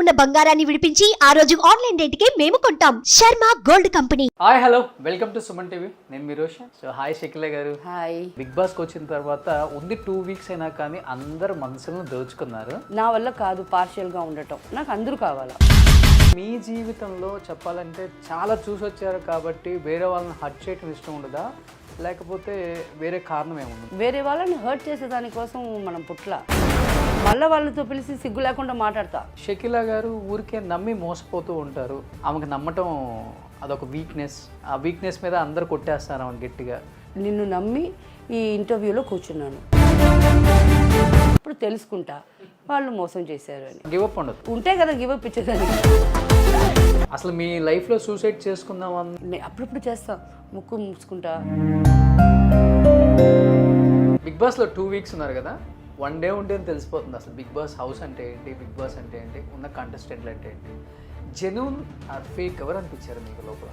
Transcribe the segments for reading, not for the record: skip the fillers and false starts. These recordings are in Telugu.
ఉన్న బంగారాన్ని విడిపించి ఆ రోజు ఆన్లైన్ రేటుకే మేము కొంటాం. Sharma gold company. Hi hello welcome to Suman TV. నేను మీ రోషన్. సో హాయ్ షకిల గారు. హాయ్. బిగ్ బాస్కి వచ్చిన తర్వాత ఉంది 2 వీక్స్ అయినా కానీ అందరు మనసులను దోచుకున్నారు. నా వల్ల కాదు పార్షియల్గా ఉండటం, నాకు అందరూ కావాలా. మీ జీవితంలో చెప్పాలంటే చాలా చూసి వచ్చారు కాబట్టి వేరే వాళ్ళని హర్ట్ చేయడం ఇష్టం ఉండదా, లేకపోతే వేరే కారణం ఏముంది? వేరే వాళ్ళని హర్ట్ చేసేదానికోసం మనం పుట్ల మళ్ళీ వాళ్ళతో పిలిచి సిగ్గు లేకుండా మాట్లాడతా. షకిల గారు ఊరికే నమ్మి మోసపోతూ ఉంటారు. ఆమెకు నమ్మటం అదొక వీక్నెస్. ఆ వీక్నెస్ మీద అందరు కొట్టేస్తారు ఆమె గట్టిగా. నిన్ను నమ్మి ఈ ఇంటర్వ్యూలో కూర్చున్నాను, ఇప్పుడు తెలుసుకుంటా వాళ్ళు మోసం చేశారు అని. గివప్ ఉండదు ఉంటే కదా గివప్ ఇచ్చేదాన్ని. అసలు మీ లైఫ్లో సూసైడ్ చేసుకుందామని నేను అప్పుడప్పుడు చేస్తా, ముక్కు మూసుకుంటా. బిగ్ బాస్లో 2 వీక్స్ ఉన్నారు కదా, 1 డే ఉంటే తెలిసిపోతుంది అసలు బిగ్ బాస్ హౌస్ అంటే ఏంటి, బిగ్ బాస్ అంటే ఏంటి, ఉన్న కంటెస్టెంట్లు అంటే ఏంటి. జెన్యూన్ ఆర్ ఫేక్ ఎవరు అనిపించారు మీకు లోపల?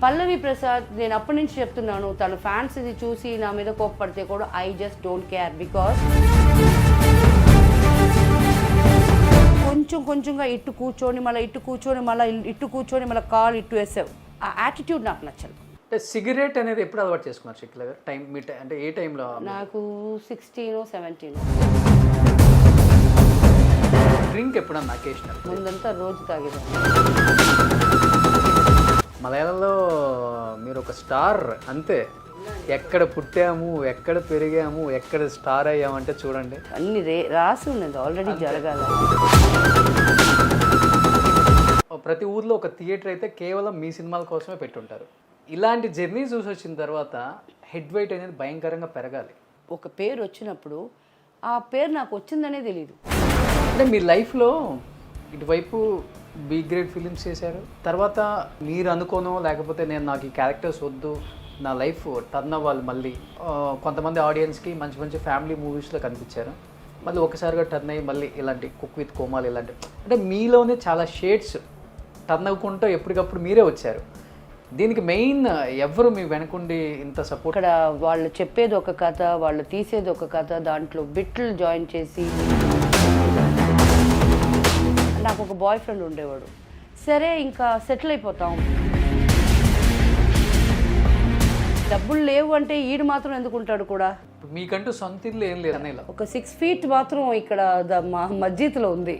పల్లవి ప్రసాద్, నేను అప్పటి నుంచి చెప్తున్నాను, తన ఫ్యాన్స్ ఇది చూసి నా మీద కోప్పడితే కూడా I just don't care. Because కొంచెంగా ఇట్టు కూర్చొని మళ్ళీ ఇట్టు కూర్చొని మళ్ళీ ఇట్టు కూర్చొని మళ్ళీ కాల్ ఇట్టు వేసావు, ఆ యాటిట్యూడ్ నాకు నచ్చదు. అంటే సిగరెట్ అనేది ఎప్పుడు అలవాటు చేసుకున్నారు షకిల గారు? టైం మీ అంటే ఏ టైంలో? నాకు 16 17. డ్రింక్ ఎప్పుడన్నా అకేషనల్? ముందంతా రోజు తాగేదాన్ని. మలయాళంలో మీరు ఒక స్టార్ అంతే. ఎక్కడ పుట్టాము, ఎక్కడ పెరిగాము, ఎక్కడ స్టార్ అయ్యామంటే చూడండి అన్ని రాసి ఉన్నది ఆల్రెడీ జరగాల. ప్రతి ఊర్లో ఒక థియేటర్ అయితే కేవలం మీ సినిమాల కోసమే పెట్టుంటారు. ఇలాంటి జర్నీ చూసి వచ్చిన తర్వాత హెడ్ వెయిట్ అనేది భయంకరంగా పెరగాలి. ఒక పేరు వచ్చినప్పుడు ఆ పేరు నాకు వచ్చిందనే తెలియదు. అంటే మీ లైఫ్లో ఇటువైపు బి గ్రేడ్ ఫిలిమ్స్ చేశారు, తర్వాత మీరు అనుకోనో లేకపోతే నేను నాకు ఈ క్యారెక్టర్స్ వద్దు, నా లైఫ్ టర్న్ అవ్వాలి మళ్ళీ. కొంతమంది ఆడియన్స్కి మంచి మంచి ఫ్యామిలీ మూవీస్లో కనిపించారు, మళ్ళీ ఒకసారిగా టర్న్ అయ్యి మళ్ళీ ఇలాంటి కుక్ విత్ కోమాలు ఇలాంటి, అంటే మీలోనే చాలా షేడ్స్ టర్న్ అవ్వకుండా ఎప్పటికప్పుడు మీరే వచ్చారు. దీనికి మెయిన్ ఎవరు మీ వెనకుండి ఇంత సపోర్ట్? ఇక్కడ వాళ్ళు చెప్పేది ఒక కథ, వాళ్ళు తీసేది ఒక కథ, దాంట్లో బిట్లు జాయిన్ చేసి. నాకు ఒక బాయ్ ఫ్రెండ్ ఉండేవాడు, సరే ఇంకా సెటిల్ అయిపోతాం, డబ్బులు లేవు అంటే ఈడు మాత్రం ఎందుకుంటాడు కూడా. మీకంటూ సొంత ఇల్లు ఏం లేదు అనేలా ఒక 6 feet మాత్రం ఇక్కడ మా మస్జిద్లో ఉంది,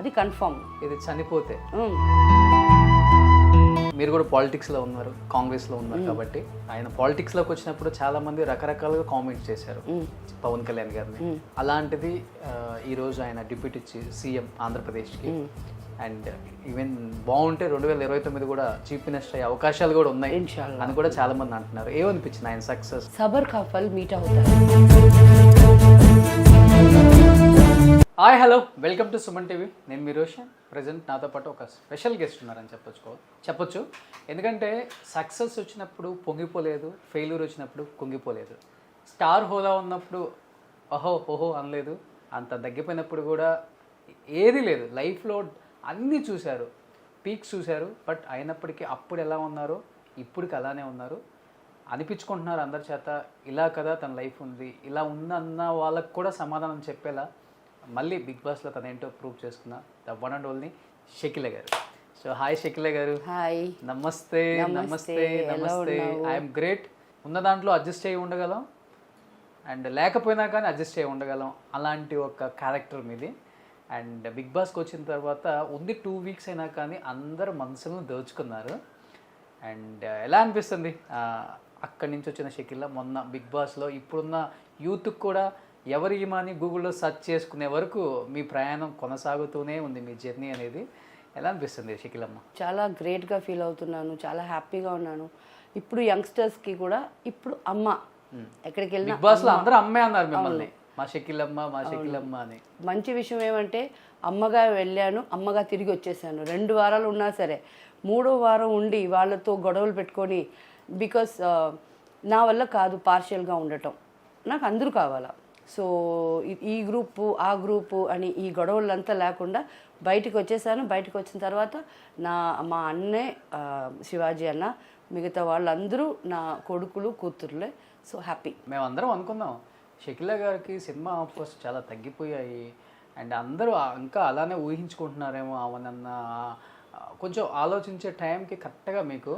అది కన్ఫర్మ్. ఇది చనిపోతే మీరు కూడా పాలిటిక్స్లో ఉన్నారు, కాంగ్రెస్లో ఉన్నారు కాబట్టి ఆయన పాలిటిక్స్లోకి వచ్చినప్పుడు చాలా మంది రకరకాలుగా కామెంట్స్ చేశారు పవన్ కళ్యాణ్ గారిని. అలాంటిది ఈరోజు ఆయన డిప్యూటీ సీఎం ఆంధ్రప్రదేశ్కి, అండ్ ఈవెన్ బాగుంటే 2029 కూడా చీఫ్ మినిస్టర్ అయ్యే అవకాశాలు కూడా ఉన్నాయి అని కూడా చాలా మంది అంటున్నారు. ఏమనిపించింది ఆయన సక్సెస్? సబర్ కా ఫల్ మీట్ అవుతారు. Hi hello welcome to Suman TV. నేను మీ రోషన్. ప్రజెంట్ నాతో పాటు ఒక స్పెషల్ గెస్ట్ ఉన్నారని చెప్పొచ్చు. ఎందుకంటే సక్సెస్ వచ్చినప్పుడు పొంగిపోలేదు, ఫెయిల్యూర్ వచ్చినప్పుడు కుంగిపోలేదు, స్టార్ హోదా ఉన్నప్పుడు ఓహో అనలేదు, అంత తగ్గిపోయినప్పుడు కూడా ఏది లేదు. లైఫ్లో అన్నీ చూశారు, పీక్స్ చూశారు, బట్ అయినప్పటికీ అప్పుడు ఎలా ఉన్నారో ఇప్పటికి అలానే ఉన్నారు. అనిపించుకుంటున్నారు అందరి చేత, ఇలా కదా తన లైఫ్ ఉంది, ఇలా ఉందన్న వాళ్ళకు కూడా సమాధానం చెప్పేలా మళ్ళీ బిగ్ బాస్లో తనేంటో ప్రూవ్ చేసుకున్న the one and only Shakila గారు. సో హాయ్ షకిల గారు. హాయ్. నమస్తే. I'm great. ఉన్న దాంట్లో అడ్జస్ట్ అయ్యి ఉండగలం, అండ్ లేకపోయినా కానీ అడ్జస్ట్ అయ్యి ఉండగలం, అలాంటి ఒక క్యారెక్టర్ మీది. అండ్ బిగ్ బాస్కి వచ్చిన తర్వాత ఉంది 2 వీక్స్ అయినా కానీ అందరు మనసులను దోచుకున్నారు. అండ్ ఎలా అనిపిస్తుంది అక్కడి నుంచి వచ్చిన షకిల మొన్న బిగ్ బాస్లో? ఇప్పుడున్న యూత్కి కూడా ఎవరి ఈమాని గూగుల్లో సెర్చ్ చేసుకునే వరకు మీ ప్రయాణం కొనసాగుతూనే ఉంది, మీ జర్నీ అనేది. ఎలా అనిపిస్తుంది షకిలమ్మ? చాలా గ్రేట్గా ఫీల్ అవుతున్నాను, చాలా హ్యాపీగా ఉన్నాను. ఇప్పుడు యంగ్స్టర్స్కి కూడా ఇప్పుడు అమ్మ ఎక్కడికి వెళ్ళినా బిగ్ బాస్లో అందరూ అమ్మే అన్నారు మిమ్మల్ని, మా షకిలమ్మ అని. మంచి విషయం ఏమంటే అమ్మగా వెళ్ళాను, అమ్మగా తిరిగి వచ్చేసాను. 2 వారాలు ఉన్నా సరే 3వ వారం ఉండి వాళ్ళతో గొడవలు పెట్టుకొని, బికాస్ నా వల్ల కాదు పార్షియల్గా ఉండటం, నాకు అందరూ కావాలా. సో ఈ గ్రూపు ఆ గ్రూపు అని ఈ గొడవలంతా లేకుండా బయటకు వచ్చేసాను. బయటకు వచ్చిన తర్వాత మా అన్నే శివాజీ అన్న, మిగతా వాళ్ళందరూ నా కొడుకులు కూతుర్లే. So happy. మేమందరం అనుకున్నాం షకీలా గారికి సినిమా ఆఫర్స్ చాలా తగ్గిపోయాయి అండ్ అందరూ ఇంకా అలానే ఊహించుకుంటున్నారేమో అవనన్న కొంచెం ఆలోచించే టైంకి కరెక్ట్గా మీకు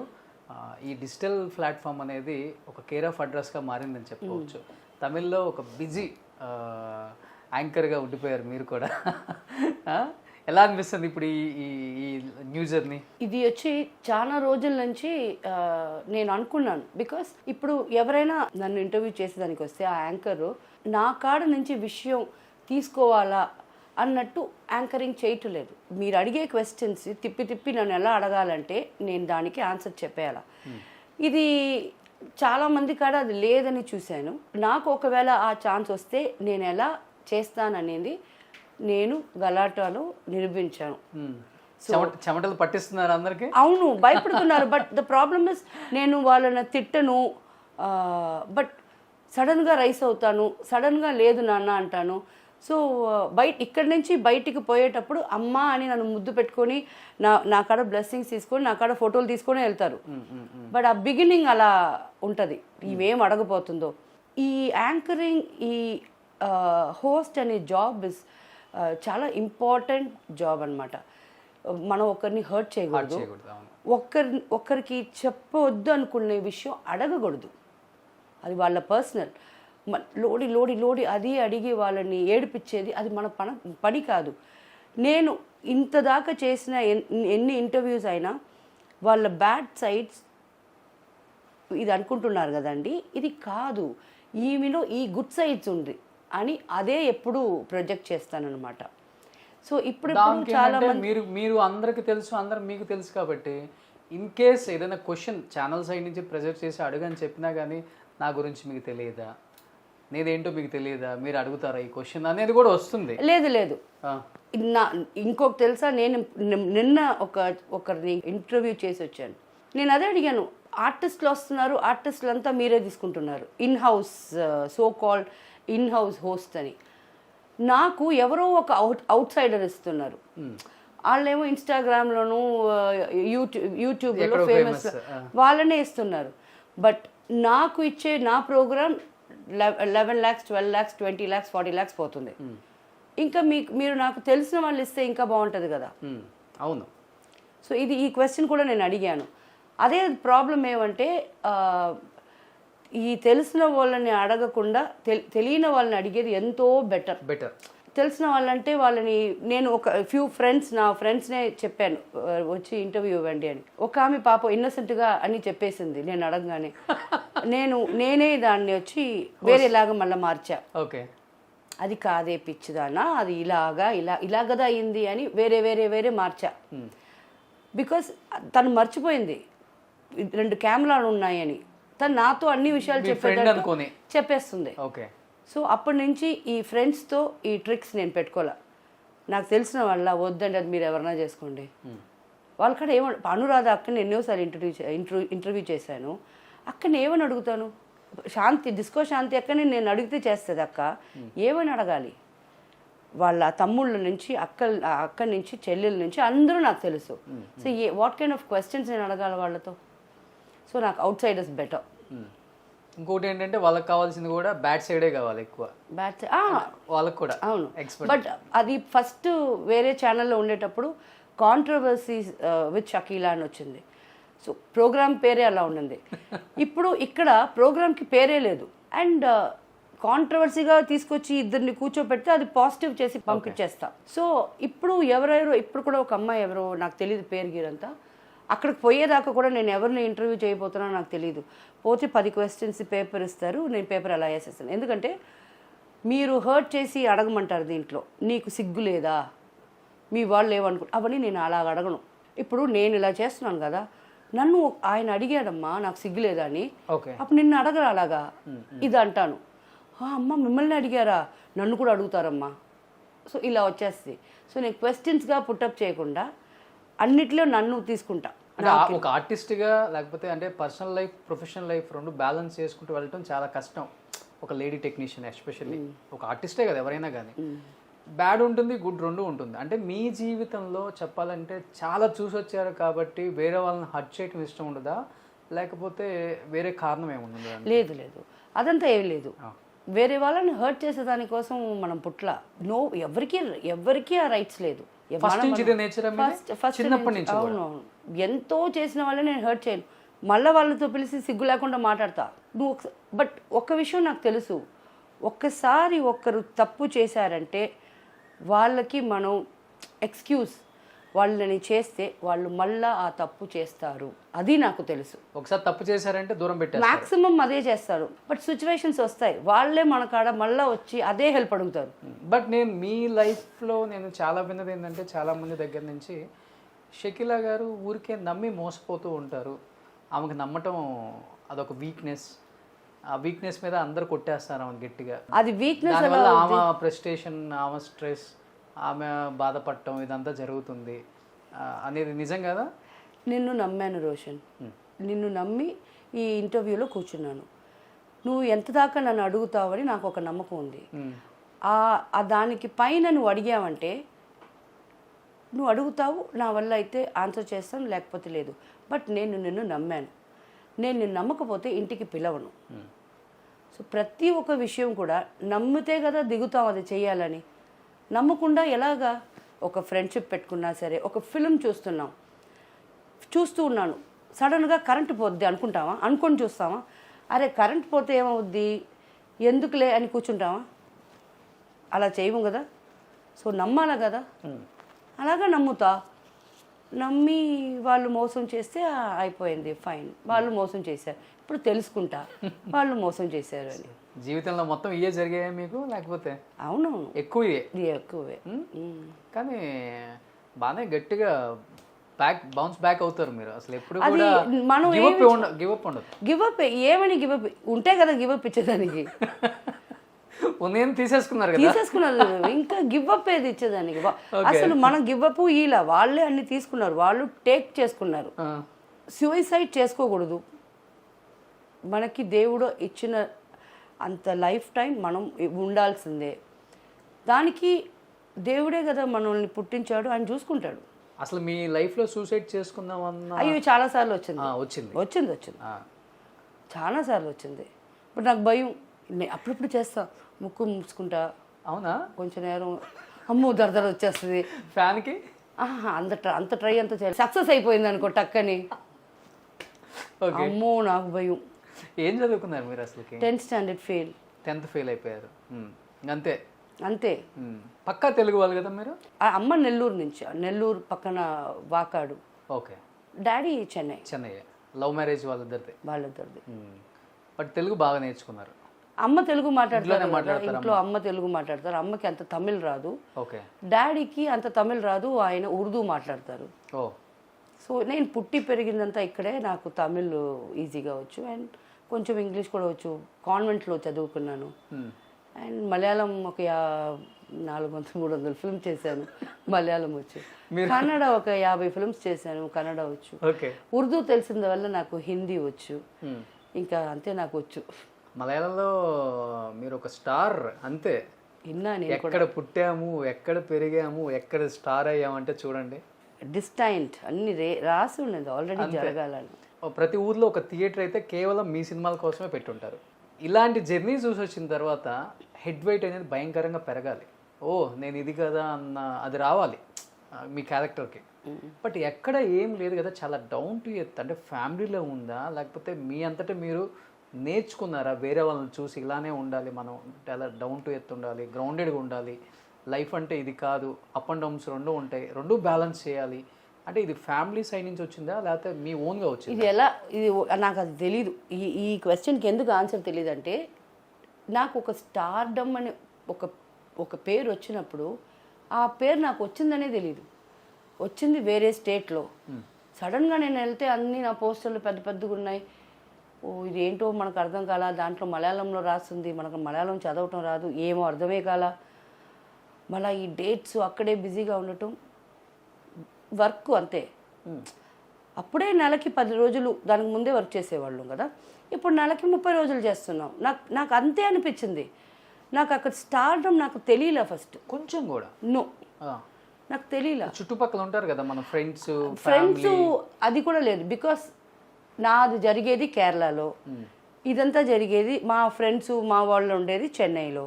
ఈ డిజిటల్ ప్లాట్ఫామ్ అనేది ఒక కేర్ ఆఫ్ అడ్రస్గా మారిందని చెప్పుకోవచ్చు. తమిళ్లో ఒక బిజీ యాంకర్గా ఉండిపోయారు మీరు కూడా. ఎలా అనిపిస్తుంది ఇప్పుడు ఈ న్యూ జర్నీ? ఇది వచ్చి చాలా రోజుల నుంచి నేను అనుకున్నాను. బికాస్ ఇప్పుడు ఎవరైనా నన్ను ఇంటర్వ్యూ చేసేదానికి వస్తే ఆ యాంకరు నా కాడ నుంచి విషయం తీసుకోవాలా అన్నట్టు యాంకరింగ్ చేయట్లేదు. మీరు అడిగే క్వశ్చన్స్ తిప్పి తిప్పి నన్ను ఎలా అడగాలంటే నేను దానికి ఆన్సర్ చెప్పేయాలా. ఇది చాలామంది కాడ అది లేదని చూశాను. నాకు ఒకవేళ ఆ ఛాన్స్ వస్తే నేను ఎలా చేస్తాననేది నేను గలాటాలో నిరూపించాను. చెమటలు పట్టిస్తున్నారు అందరికి. అవును, భయపడుతున్నారు. బట్ ద ప్రాబ్లమ్ ఇస్ నేను వాళ్ళని తిట్టను, బట్ సడన్గా రైస్ అవుతాను, సడన్గా లేదు నాన్న అంటాను. సో ఇక్కడి నుంచి బయటికి పోయేటప్పుడు అమ్మ అని నన్ను ముద్దు పెట్టుకొని నా కాడ బ్లెస్సింగ్స్ తీసుకొని నా కాడ ఫోటోలు తీసుకొని వెళ్తారు. బట్ ఆ బిగినింగ్ అలా ఉంటుంది, ఇవేం అడగపోతుందో. ఈ యాంకరింగ్, ఈ హోస్ట్ అనే జాబ్ ఇస్ చాలా ఇంపార్టెంట్ జాబ్ అనమాట. మనం ఒకరిని హర్ట్ చేయకూడదు, ఒకరికి చెప్పవద్దు అనుకునే విషయం అడగకూడదు. అది వాళ్ళ పర్సనల్. లోడి లోడి లోడి అది అడిగి వాళ్ళని ఏడిపించేది అది మన పని కాదు. నేను ఇంత దాకా చేసిన ఎన్ని ఇంటర్వ్యూస్ అయినా వాళ్ళ బ్యాడ్ సైడ్స్ ఇది అనుకుంటున్నారు కదండి, ఇది కాదు, ఈమెలో ఈ గుడ్ సైడ్స్ ఉంది అని అదే ఎప్పుడు ప్రొజెక్ట్ చేస్తానన్నమాట. సో ఇప్పుడు చాలా మీరు అందరికి తెలుసు, అందరు మీకు తెలుసు కాబట్టి ఇన్ కేస్ ఏదైనా క్వశ్చన్ ఛానల్ సైడ్ నుంచి ప్రొజెక్ట్ చేసి అడగని చెప్పినా కానీ నా గురించి మీకు తెలియదా, నేదేంటో మీకు తెలియదా, మీరు అడుగుతారా ఈ క్వశ్చన్ అనేది కూడా వస్తుంది. లేదు ఇంకొక తెలుసా, నేను నిన్న ఒకరిని ఇంటర్వ్యూ చేసి వచ్చాను. నేను అదే అడిగాను, ఆర్టిస్టులు వస్తున్నారు, ఆర్టిస్టులు అంతా మీరే తీసుకుంటున్నారు, in house so called in house host అని. నాకు ఎవరో ఒక అవుట్ సైడర్ ఇస్తున్నారు. వాళ్ళేమో ఇన్స్టాగ్రామ్లోను యూట్యూబ్లో ఫేమస్, వాళ్ళనే ఇస్తున్నారు. బట్ నాకు ఇచ్చే నా programme 11 lakhs 12 lakhs 20 lakhs 40 lakhs పోతుంది. ఇంకా మీరు నాకు తెలిసిన వాళ్ళు ఇస్తే ఇంకా బాగుంటుంది కదా. అవును. సో ఈ క్వశ్చన్ కూడా నేను అడిగాను. అదే ప్రాబ్లం ఏమంటే ఈ తెలిసిన వాళ్ళని అడగకుండా తెలియని వాళ్ళని అడిగేది ఎంతో బెటర్. తెలిసిన వాళ్ళంటే వాళ్ళని నేను ఒక నా ఫ్రెండ్స్నే చెప్పాను వచ్చి ఇంటర్వ్యూ ఇవ్వండి అని. ఒక ఆమె పాప ఇన్నసెంట్గా అని చెప్పేసింది నేను అడగగానే. నేనే దాన్ని వచ్చి వేరేలాగా మళ్ళీ మార్చా. ఓకే, అది కాదే పిచ్చిదానా, అది ఇలాగదా అయింది అని వేరే మార్చా. బికాస్ తను మర్చిపోయింది 2 కెమెరాలు ఉన్నాయని. తను నాతో అన్ని విషయాలు చెప్పేస్తుంది. ఓకే. సో అప్పటి నుంచి ఈ ఫ్రెండ్స్తో ఈ ట్రిక్స్ నేను పెట్టుకోలే. నాకు తెలిసిన వాళ్ళ వద్దండి, అది మీరు ఎవరైనా చేసుకోండి. వాళ్ళకాడ అనురాధ అక్కని ఎన్నోసార్లు ఇంటర్వ్యూ చేశాను. అక్కని ఏమని అడుగుతాను, డిస్కో శాంతి అక్కని నేను అడిగితే చేస్తుంది అక్క, ఏమని అడగాలి? వాళ్ళ తమ్ముళ్ళ నుంచి అక్క నుంచి చెల్లెల నుంచి అందరూ నాకు తెలుసు. So what kind of questions నేను అడగాలి వాళ్ళతో? సో నాకు అవుట్ సైడర్స్ బెటర్. ఇంకోటి ఏంటంటే వాళ్ళకి కావాల్సింది కూడా బ్యాడ్ సైడే కావాలి ఎక్కువ. వాళ్ళకి కూడా అవును. బట్ అది ఫస్ట్ వేరే ఛానల్లో ఉండేటప్పుడు కాంట్రవర్సీస్ విత్ షకీలా అని వచ్చింది. సో ప్రోగ్రామ్ పేరే అలా ఉండింది. ఇప్పుడు ఇక్కడ ప్రోగ్రామ్కి పేరే లేదు. అండ్ కాంట్రవర్సీగా తీసుకొచ్చి ఇద్దరిని కూర్చోబెడితే అది పాజిటివ్ చేసి పంపించేస్తా. సో ఇప్పుడు ఇప్పుడు కూడా ఒక అమ్మాయి ఎవరో నాకు తెలియదు పేరు గీరంతా, అక్కడికి పోయేదాకా కూడా నేను ఎవరిని ఇంటర్వ్యూ చేయబోతున్నానో నాకు తెలియదు. పోతే 10 questions పేపర్ ఇస్తారు, నేను పేపర్ అలా వేసేస్తాను. ఎందుకంటే మీరు హర్ట్ చేసి అడగమంటారు దీంట్లో, నీకు సిగ్గు లేదా, మీ వాళ్ళు ఏమనుకుంటారు, అవన్నీ నేను అలా అడగను. ఇప్పుడు నేను ఇలా చేస్తున్నాను కదా, నన్ను ఆయన అడిగాడమ్మా నాకు సిగ్గు లేదా అని, అప్పుడు నిన్ను అడగరు అలాగా ఇది అంటాను. అమ్మ మిమ్మల్ని అడిగారా, నన్ను కూడా అడుగుతారమ్మా. సో ఇలా వచ్చేస్తుంది. సో నేను క్వశ్చన్స్గా పుట్టప్ చేయకుండా అన్నిట్లో నన్ను తీసుకుంటా. ఒక ఆర్టిస్ట్గా లేకపోతే అంటే personal life professional life 2 balance చేసుకుంటూ వెళ్ళటం చాలా కష్టం. ఒక లేడీ టెక్నీషియన్ ఎస్పెషల్లీ, ఒక ఆర్టిస్టే కదా ఎవరైనా కానీ, బ్యాడ్ ఉంటుంది గుడ్ 2 ఉంటుంది. అంటే మీ జీవితంలో చెప్పాలంటే చాలా చూసి వచ్చారు కాబట్టి వేరే వాళ్ళని హర్ట్ చేయటం ఇష్టం ఉండదా, లేకపోతే వేరే కారణం ఏముంది? లేదు అదంతా ఏం లేదు. వేరే వాళ్ళని హర్ట్ చేసే దానికోసం మనం పుట్ల ఎవరికి ఆ రైట్స్ లేదు. ఫస్ట్ నుంచి ఇదే నేచర్ చిన్నప్పటి నుంచి అవునవును, ఎంతో చేసిన వాళ్ళని నేను హర్ట్ చేయను. మళ్ళీ వాళ్ళతో పిలిచి సిగ్గు లేకుండా మాట్లాడతా. బట్ ఒక్క విషయం నాకు తెలుసు, ఒక్కసారి ఒక్కరు తప్పు చేశారంటే వాళ్ళకి మనం ఎక్స్క్యూజ్ వాళ్ళని చేస్తే వాళ్ళు మళ్ళా ఆ తప్పు చేస్తారు, అది నాకు తెలుసు. ఒకసారి తప్పు చేశారంటే దూరం పెట్టారు, మాక్సిమం అదే చేస్తారు. బట్ సిచ్యువేషన్స్ వస్తాయి, వాళ్ళే మన కాడ మళ్ళీ వచ్చి అదే హెల్ప్ అడుగుతారు. బట్ నేను మీ లైఫ్లో నేను చాలా విన్నది ఏంటంటే, చాలా మంది దగ్గర నుంచి షకీలా గారు ఊరికే నమ్మి మోసపోతూ ఉంటారు, ఆమెకు నమ్మటం అదొక వీక్నెస్, ఆ వీక్నెస్ మీద అందరు కొట్టేస్తారు ఆమె గట్టిగా. అది వీక్నెస్ దానివల్ల ఆమె ప్రెస్టేషన్, ఆమె స్ట్రెస్, ఆమె బాధపడటం ఇదంతా జరుగుతుంది అనేది నిజం కదా? నిన్ను నమ్మాను రోషన్, నిన్ను నమ్మి ఈ ఇంటర్వ్యూలో కూర్చున్నాను. నువ్వు ఎంత దాకా నన్ను అడుగుతావని నాకు ఒక నమ్మకం ఉంది. దానికి పైన నువ్వు అడిగావంటే నువ్వు అడుగుతావు, నా వల్ల అయితే ఆన్సర్ చేస్తాను, లేకపోతే లేదు. బట్ నేను నిన్ను నమ్మాను. నేను నిన్ను నమ్మకపోతే ఇంటికి పిలవను. సో ప్రతి ఒక్క విషయం కూడా నమ్మితే కదా దిగుతాం అది చేయాలని. నమ్మకుండా ఎలాగా? ఒక ఫ్రెండ్షిప్ పెట్టుకున్నా సరే, ఒక ఫిల్మ్ చూస్తూ ఉన్నాను, సడన్గా కరెంటు పోద్ది అనుకుంటావా? అనుకొని చూస్తావా? అరే కరెంట్ పోతే ఏమవుద్ది, ఎందుకులే అని కూర్చుంటావా? అలా చేయము కదా. సో నమ్మాలా కదా, అలాగా నమ్ముతా. నమ్మి వాళ్ళు మోసం చేస్తే అయిపోయింది, ఫైన్. వాళ్ళు మోసం చేశారు, ఇప్పుడు తెలుసుకుంటా వాళ్ళు మోసం చేశారు అని. జీవితంలో మొత్తం ఇవే జరిగాయా మీకు, లేకపోతే? అవునవును, ఎక్కువే. కానీ బాగానే గట్టిగా బౌన్స్ బ్యాక్ అవుతారు మీరు. అసలు ఎప్పుడు కూడా మనం గివప్ ఉండదు. గివప్ ఏమని గివప్ ఉంటే కదా గివప్ ఇచ్చేదానికి. నేను తీసేసుకున్నారు, ఇంకా గివప్ ఏది ఇచ్చేదానికి? అసలు మనం గివప్ ఇలా వాళ్ళే అన్ని తీసుకున్నారు, వాళ్ళు టేక్ చేసుకున్నారు. సూసైడ్ చేసుకోకూడదు. మనకి దేవుడు ఇచ్చిన అంత లైఫ్ టైం మనం ఉండాల్సిందే. దానికి దేవుడే కదా మనల్ని పుట్టించాడు, ఆయన చూసుకుంటాడు. అసలు మీ లైఫ్లో సూసైడ్ చేసుకుందామన్నా? అయ్యో చాలాసార్లు వచ్చింది. చాలాసార్లు వచ్చింది. ఇప్పుడు నాకు భయం, అప్పుడప్పుడు చేస్తా, ముక్కు మూసుకుంటా. అవునా? కొంచెం నేరం అమ్మో దరదర వచ్చేస్తుంది. ఫ్యాన్కి అంత ట్రై అంతా చేయాలి, సక్సెస్ అయిపోయింది అనుకో టక్కని, అమ్మో నాకు భయం. ఏం చదువుకున్నారు మీరు అసలు? 10th standard fail. 10th fail అయిపోయారు అంతే? అంతే. పక్కా తెలుగు వాళ్ళు కదా మీరు? అమ్మ నెల్లూరు నుంచి, నెల్లూరు పక్కన Vakadu. Okay. Daddy Chennai. Love marriage వాళ్ళిద్దరిది. బట్ తెలుగు బాగా నేర్చుకున్నారు. అమ్మ తెలుగు మాట్లాడతారు ఇంట్లో, అమ్మ తెలుగు మాట్లాడతారు. అమ్మకి అంత తమిళ్ రాదు, డాడీకి అంత తమిళ్ రాదు, ఆయన ఉర్దూ మాట్లాడతారు. సో నేను పుట్టి పెరిగిందంతా ఇక్కడే, నాకు తమిళ్ ఈజీగా వచ్చు అండ్ కొంచెం ఇంగ్లీష్ కూడా వచ్చు. కాన్వెంట్లో చదువుకున్నాను. అండ్ మలయాళం ఒక 400-300 ఫిల్మ్స్ చేశాను, మలయాళం వచ్చు. కన్నడ ఒక 50 ఫిల్మ్స్ చేశాను, కన్నడ వచ్చు. ఉర్దూ తెలిసిన వల్ల నాకు హిందీ వచ్చు. ఇంకా అంతే నాకు వచ్చు. మలయాళంలో మీరు ఒక స్టార్ అంతే. ఎక్కడ పుట్టాము, ఎక్కడ పెరిగాము, ఎక్కడ స్టార్ అయ్యామంటే చూడండి, డిస్టైంట్ అన్ని రాసి ఉన్నది ఆల్రెడీ జరగాలని. ప్రతి ఊర్లో ఒక థియేటర్ అయితే కేవలం మీ సినిమాల కోసమే పెట్టుంటారు. ఇలాంటి జర్నీ చూసి వచ్చిన తర్వాత హెడ్ వెయిట్ అనేది భయంకరంగా పెరగాలి. నేను ఇది కదా అన్న అది రావాలి మీ క్యారెక్టర్కి. బట్ ఎక్కడ ఏం లేదు కదా, చాలా డౌన్ టు ఎర్త్. అంటే ఫ్యామిలీలో ఉందా, లేకపోతే మీ అంతటా మీరు నేర్చుకున్నారా వేరే వాళ్ళని చూసి ఇలానే ఉండాలి మనం, చాలా డౌన్ టు ఎర్త్ ఉండాలి, గ్రౌండెడ్గా ఉండాలి, లైఫ్ అంటే ఇది కాదు, అప్ అండ్ డౌన్స్ రెండు ఉంటాయి, రెండు బ్యాలెన్స్ చేయాలి అంటే ఇది ఫ్యామిలీ సైడ్ నుంచి వచ్చిందా లేకపోతే మీ ఓన్గా వచ్చింది? ఇది నాకు అది తెలీదు. ఈ క్వశ్చన్కి ఎందుకు ఆన్సర్ తెలియదు అంటే, నాకు ఒక స్టార్డమ్ అని ఒక పేరు వచ్చినప్పుడు ఆ పేరు నాకు వచ్చిందనే తెలీదు. వచ్చింది వేరే స్టేట్లో. సడన్గా నేను వెళ్తే అన్నీ నా పోస్టర్లు పెద్ద పెద్దగా ఉన్నాయి. ఇదేంటో మనకు అర్థం కాలా, దాంట్లో మలయాళంలో రాస్తుంది, మనకు మలయాళం చదవటం రాదు, ఏమో అర్థమే కాలా. మళ్ళీ ఈ డేట్స్ అక్కడే బిజీగా ఉండటం, వర్క్ అంతే. అప్పుడే నెలకి 10 రోజులు దానికి ముందే వర్క్ చేసేవాళ్ళం కదా, ఇప్పుడు నెలకి 30 రోజులు చేస్తున్నాం. నాకు అంతే అనిపించింది. నాకు అక్కడ స్టార్డమ్ నాకు తెలియలే ఫస్ట్, కొంచెం కూడా నాకు తెలియలే. చుట్టుపక్కల ఉంటారు కదా మన ఫ్రెండ్స్, అది కూడా లేదు. బికాస్ నాది జరిగేది కేరళలో, ఇదంతా జరిగేది. మా ఫ్రెండ్స్ మా వాళ్ళు ఉండేది చెన్నైలో.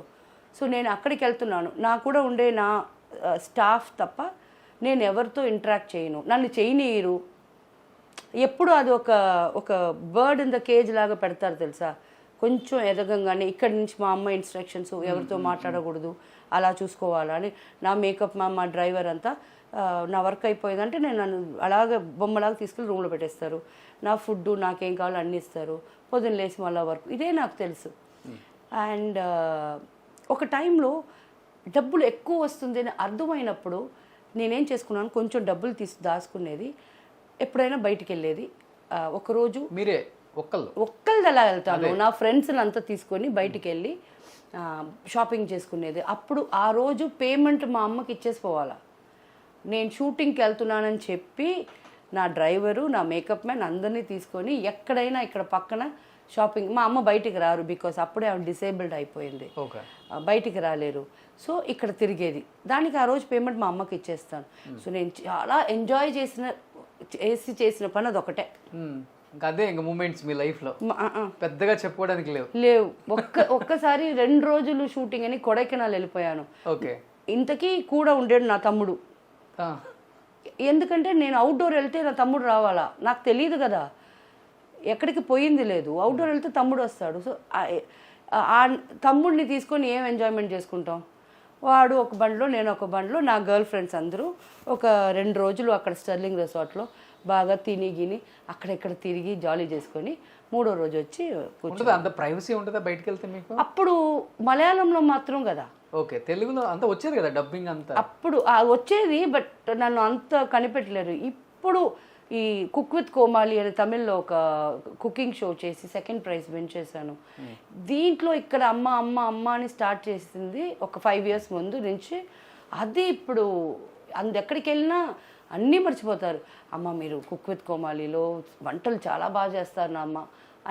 సో నేను అక్కడికి వెళ్తున్నాను. నా కూడా ఉండే నా స్టాఫ్ తప్ప నేను ఎవరితో ఇంటరాక్ట్ చేయను, నన్ను చేయనీయరు. ఎప్పుడు అది ఒక బర్డ్ ఇన్ ద కేజ్ లాగా పెడతారు తెలుసా. కొంచెం ఎదగంగానే ఇక్కడి నుంచి మా అమ్మ ఇన్స్ట్రక్షన్స్, ఎవరితో మాట్లాడకూడదు, అలా చూసుకోవాలని. నా మేకప్ మా డ్రైవర్ అంతా నా వర్క్ అయిపోయిందంటే నన్ను అలాగే బొమ్మలాగా తీసుకెళ్ళి రూమ్లో పెట్టేస్తారు. నా ఫుడ్ నాకేం కావాలో అన్నీ ఇస్తారు. పొద్దున్న లేచి మళ్ళీ వర్క్, ఇదే నాకు తెలుసు. అండ్ ఒక టైంలో డబ్బులు ఎక్కువ వస్తుంది అని అర్థమైనప్పుడు నేనేం చేసుకున్నాను, కొంచెం డబ్బులు దాచుకునేది. ఎప్పుడైనా బయటికి వెళ్ళేది. ఒకరోజు మీరే ఒక్కళ్ళది అలా వెళ్తాను. నా ఫ్రెండ్స్ని అంతా తీసుకొని బయటికి వెళ్ళి షాపింగ్ చేసుకునేది. అప్పుడు ఆ రోజు పేమెంట్ మా అమ్మకి ఇచ్చేసి పోవాలా. నేను షూటింగ్కి వెళ్తున్నానని చెప్పి నా డ్రైవరు, నా మేకప్ మ్యాన్ అందరినీ తీసుకొని ఎక్కడైనా ఇక్కడ పక్కన షాపింగ్. మా అమ్మ బయటికి రారు, బికాస్ అప్పుడే ఆవిడ డిసేబుల్డ్ అయిపోయింది, బయటికి రాలేరు. సో ఇక్కడ తిరిగేది. దానికి ఆ రోజు పేమెంట్ మా అమ్మకి ఇచ్చేస్తాను. సో నేను చాలా ఎంజాయ్ చేసిన పని అదొకటే. అదే ఇంకా మూమెంట్స్ మీ లైఫ్లో పెద్దగా చెప్పుకోవడానికి లేవు. ఒక్కసారి 2 రోజులు షూటింగ్ అని కొడైకెనాల్ వెళ్ళిపోయాను. ఓకే. ఇంతకీ కూడా ఉండేడు నా తమ్ముడు. ఎందుకంటే నేను అవుట్డోర్ వెళ్తే నా తమ్ముడు రావాలా, నాకు తెలియదు కదా, ఎక్కడికి పోయింది లేదు. అవుట్డోర్ వెళ్తే తమ్ముడు వస్తాడు. సో ఆ తమ్ముడిని తీసుకొని ఏం ఎంజాయ్మెంట్ చేసుకుంటాం. వాడు ఒక బండిలో, నేను ఒక బండిలో, నా గర్ల్ ఫ్రెండ్స్ అందరూ ఒక 2 రోజులు అక్కడ స్టర్లింగ్ రిసార్ట్లో బాగా తిని అక్కడెక్కడ తిరిగి జాలీ చేసుకొని 3వ రోజు వచ్చి కూర్చుంటుంది. అంత ప్రైవసీ ఉంటుందా బయటకు వెళ్తే మీకు? అప్పుడు మలయాళంలో మాత్రం కదా. ఓకే. తెలుగులో అంతా వచ్చేది కదా డబ్బింగ్ అంతా. అప్పుడు వచ్చేది, బట్ నన్ను అంత కనిపెట్టలేరు. ఇప్పుడు ఈ కుక్ విత్ కోమాలి అనే తమిళ్లో ఒక కుకింగ్ షో చేసి 2nd ప్రైజ్ విన్ చేశాను. దీంట్లో ఇక్కడ అమ్మ అని స్టార్ట్ చేసింది ఒక 5 years ముందు నుంచి. అది ఇప్పుడు ఎక్కడికి వెళ్ళినా అన్నీ మర్చిపోతారు. అమ్మ మీరు కుక్ విత్ కోమాలిలో వంటలు చాలా బాగా చేస్తారు నా అమ్మ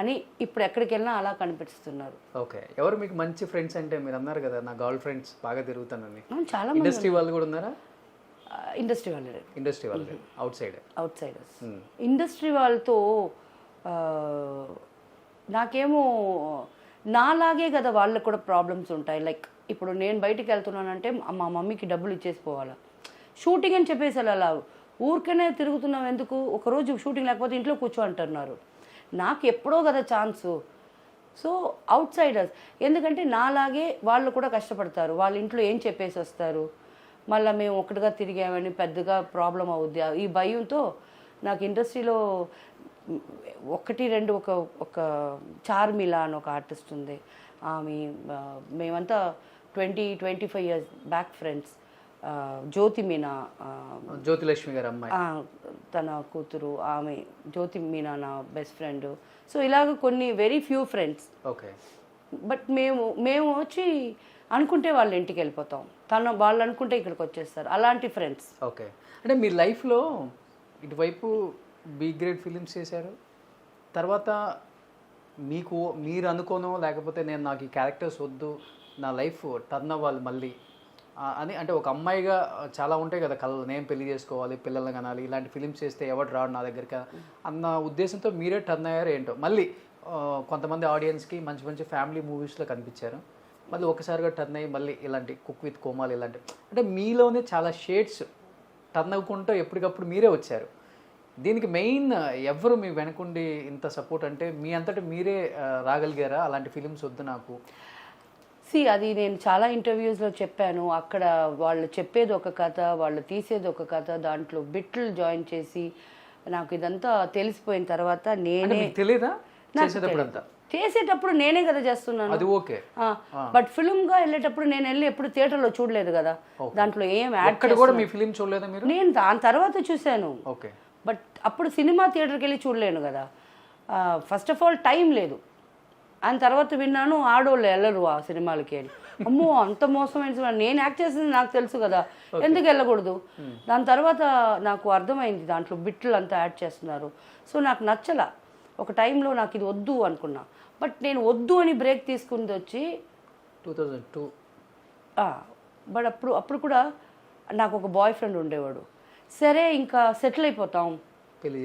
అని ఇప్పుడు ఎక్కడికి వెళ్ళినా అలా కనిపిస్తున్నారు. ఓకే. ఎవరు మీకు మంచి ఫ్రెండ్స్? అంటే మీరు అన్నారు కదా నా గర్ల్ ఫ్రెండ్స్ బాగా తిరుగుతానని. చాలా ఇండస్ట్రీ వాళ్ళు కూడా ఉన్నారా? ఇండస్ట్రీ వాళ్ళు అవుట్సైడర్స్. ఇండస్ట్రీ వాళ్ళతో నాకేమో నాలాగే కదా వాళ్ళకు కూడా ప్రాబ్లమ్స్ ఉంటాయి. లైక్ ఇప్పుడు నేను బయటికి వెళ్తున్నానంటే మా మమ్మీకి డబ్బులు ఇచ్చేసి పోవాలా. షూటింగ్ అని చెప్పేసి అలా ఊరికనే తిరుగుతున్నాం ఎందుకు, ఒకరోజు షూటింగ్ లేకపోతే ఇంట్లో కూర్చో అంటున్నారు. నాకు ఎప్పుడో కదా ఛాన్సు. సో అవుట్సైడర్స్, ఎందుకంటే నాలాగే వాళ్ళు కూడా కష్టపడతారు. వాళ్ళ ఇంట్లో ఏం చెప్పేసి వస్తారు, మళ్ళీ మేము ఒకటిగా తిరిగామని పెద్దగా ప్రాబ్లం అవుద్ది. ఈ భయంతో నాకు ఇండస్ట్రీలో 1-2 ఒక చార్మిలా అని ఒక ఆర్టిస్ట్ ఉంది. ఆమె మేమంతా 20-25 years బ్యాక్ ఫ్రెండ్స్. జ్యోతి మీనా, జ్యోతిలక్ష్మి గారు అమ్మాయి, తన కూతురు, ఆమె జ్యోతి మీనా నా బెస్ట్ ఫ్రెండ్. సో ఇలాగ కొన్ని very few friends. Okay. But మేము వచ్చి అనుకుంటే వాళ్ళ ఇంటికి వెళ్ళిపోతాం, వాళ్ళు అనుకుంటే ఇక్కడికి వచ్చేస్తారు, అలాంటి ఫ్రెండ్స్. ఓకే. అంటే మీ లైఫ్లో ఇటువైపు బి గ్రేడ్ ఫిలిమ్స్ చేశారు, తర్వాత మీరు అనుకోనో లేకపోతే నాకు ఈ క్యారెక్టర్స్ వద్దు, నా లైఫ్ టర్న్ అవ్వాలి మళ్ళీ అని, అంటే ఒక అమ్మాయిగా చాలా ఉంటాయి కదా కళలు, నేను పెళ్లి చేసుకోవాలి, పిల్లల్ని కనాలి, ఇలాంటి ఫిలిమ్స్ చేస్తే ఎవరు రాడు నా దగ్గరికి అన్న ఉద్దేశంతో మీరే టర్న్ అయ్యారు ఏంటో. మళ్ళీ కొంతమంది ఆడియన్స్కి మంచి మంచి ఫ్యామిలీ మూవీస్లో కనిపించారు, మళ్ళీ ఒకసారిగా టర్న్ అయ్యి మళ్ళీ ఇలాంటి కుక్ విత్ కోమాలి ఇలాంటి, అంటే మీలోనే చాలా షేడ్స్ టర్న్ అవ్వకుంటూ ఎప్పటికప్పుడు మీరే వచ్చారు. దీనికి మెయిన్ ఎవరు మీ వెనకుండి ఇంత సపోర్ట్, అంటే మీ అంతటా మీరే రాగలిగారా అలాంటి ఫిలిమ్స్ వద్దు నాకు? అది నేను చాలా ఇంటర్వ్యూస్లో చెప్పాను. అక్కడ వాళ్ళు చెప్పేది ఒక కథ, వాళ్ళు తీసేది ఒక కథ, దాంట్లో బిట్లు జాయిన్ చేసి నాకు ఇదంతా తెలిసిపోయిన తర్వాత నేనే చేసేటప్పుడు నేనే కదా చేస్తున్నాను. బట్ ఫిల్మ్గా వెళ్ళేటప్పుడు నేను వెళ్ళి ఎప్పుడు థియేటర్లో చూడలేదు కదా, దాంట్లో ఏం యాడ్ కూడా మీ ఫిల్మ్ చూడలేదు మీరు? నేను దాని తర్వాత చూశాను, బట్ అప్పుడు సినిమా థియేటర్కి వెళ్ళి చూడలేను కదా. ఫస్ట్ ఆఫ్ ఆల్ టైం లేదు. ఆయన తర్వాత విన్నాను ఆడోళ్ళు వెళ్ళరు ఆ సినిమాలకి వెళ్ళి. అమ్మో అంత మోసమైన సినిమా, నేను యాక్ట్ చేసింది నాకు తెలుసు కదా, ఎందుకు వెళ్ళకూడదు. దాని తర్వాత నాకు అర్థమైంది దాంట్లో బిట్లు అంతా యాడ్ చేస్తున్నారు. సో నాకు నచ్చల. ఒక టైంలో నాకు ఇది వద్దు అనుకున్నా, బట్ నేను వద్దు అని బ్రేక్ తీసుకుంది వచ్చి 2002. బట్ అప్పుడు కూడా నాకు ఒక బాయ్ ఫ్రెండ్ ఉండేవాడు. సరే ఇంకా సెటిల్ అయిపోతాం, పెళ్ళి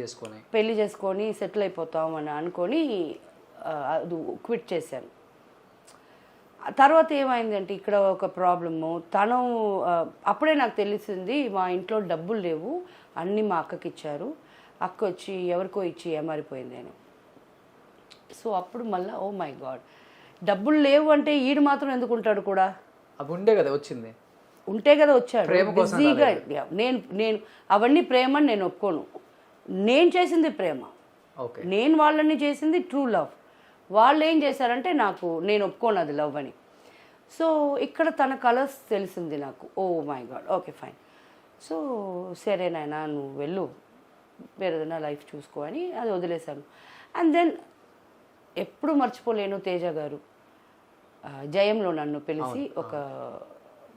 చేసుకొని సెటిల్ అయిపోతాం అని అనుకొని అది క్విట్ చేశాను. తర్వాత ఏమైందంటే ఇక్కడ ఒక ప్రాబ్లము, తను అప్పుడే నాకు తెలిసింది మా ఇంట్లో డబ్బులు లేవు, అన్నీ మా అక్కకి ఇచ్చారు, అక్క వచ్చి ఎవరికో ఇచ్చి ఏమారిపోయింది అని. సో అప్పుడు మళ్ళీ ఓ మై గాడ్, డబ్బులు లేవు అంటే ఈడు మాత్రం ఎందుకు ఉంటాడు కూడా, అవి ఉండే కదా వచ్చింది, ఉంటే కదా వచ్చాడు బిజీగా. నేను అవన్నీ ప్రేమ అని నేను ఒప్పుకోను. నేను చేసింది ప్రేమ, ఓకే, నేను వాళ్ళని చేసింది ట్రూ లవ్. వాళ్ళు ఏం చేశారంటే నేను ఒప్పుకోను అది లవ్ అని. సో ఇక్కడ తన కలర్స్ తెలిసింది నాకు. Oh my god, okay fine. So సరేనైనా నువ్వు వెళ్ళు, వేరేదైనా లైఫ్ చూసుకో అని అది వదిలేశాను. అండ్ దెన్ ఎప్పుడు మర్చిపోలేను, తేజ గారు జయంలో నన్ను పిలిచి ఒక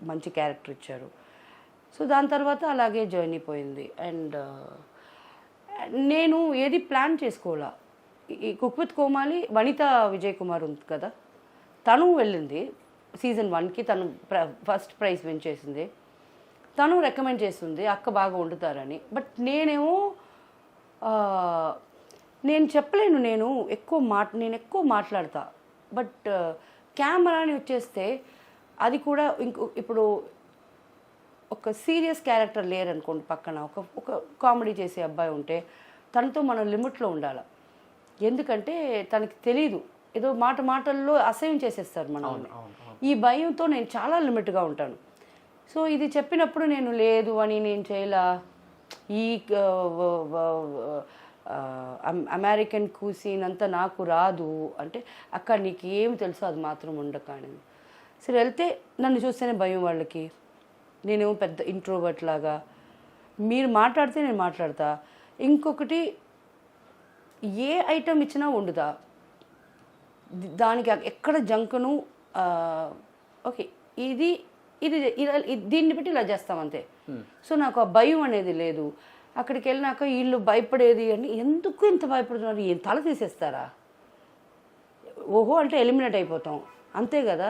మంచి క్యారెక్టర్ ఇచ్చారు. సో దాని తర్వాత అలాగే జర్నీ పోయింది. అండ్ నేను ఏది ప్లాన్ చేసుకోవాలా. ఈ కుక్ విత్ కోమాలి వనిత విజయ్ కుమార్ ఉంది కదా, తను వెళ్ళింది సీజన్ 1కి, తను ఫస్ట్ ప్రైజ్ విన్ చేసింది, తను రికమెండ్ చేస్తుంది అక్క బాగా వండుతారని. బట్ నేనేమో నేను చెప్పలేను, నేను ఎక్కువ మాట్లాడతా. బట్ కెమెరాని వచ్చేస్తే అది కూడా ఇప్పుడు ఒక సీరియస్ క్యారెక్టర్ లేరనుకోండి, పక్కన ఒక కామెడీ చేసే అబ్బాయి ఉంటే తనతో మనం లిమిట్లో ఉండాలి. ఎందుకంటే తనకి తెలీదు, ఏదో మాటల్లో అసహ్యం చేసేస్తారు మనల్ని. ఈ భయంతో నేను చాలా లిమిట్గా ఉంటాను. సో ఇది చెప్పినప్పుడు నేను లేదు అని నేను చేయలా, ఈ అమెరికన్ కుసీన్ అంతా నాకు రాదు అంటే, అక్క నీకు ఏమి తెలుసో అది మాత్రం ఉండక అని. సరే వెళ్తే నన్ను చూస్తేనే భయం వాళ్ళకి, నేనేమో పెద్ద ఇంట్రోవర్ట్ లాగా, మీరు మాట్లాడితే నేను మాట్లాడతా. ఇంకొకటి ఏ ఐటమ్ ఇచ్చినా వండుతా, దానికి ఎక్కడ జంకును ఓకే ఇది ఇది దీన్ని బట్టి ఇలా చేస్తాం అంతే. సో నాకు ఆ భయం అనేది లేదు. అక్కడికి వెళ్ళినాక వీళ్ళు భయపడేది అని, ఎందుకు ఇంత భయపడుతున్నారు, ఏం తల తీసేస్తారా, ఓహో అంటే ఎలిమినేట్ అయిపోతాం అంతే కదా.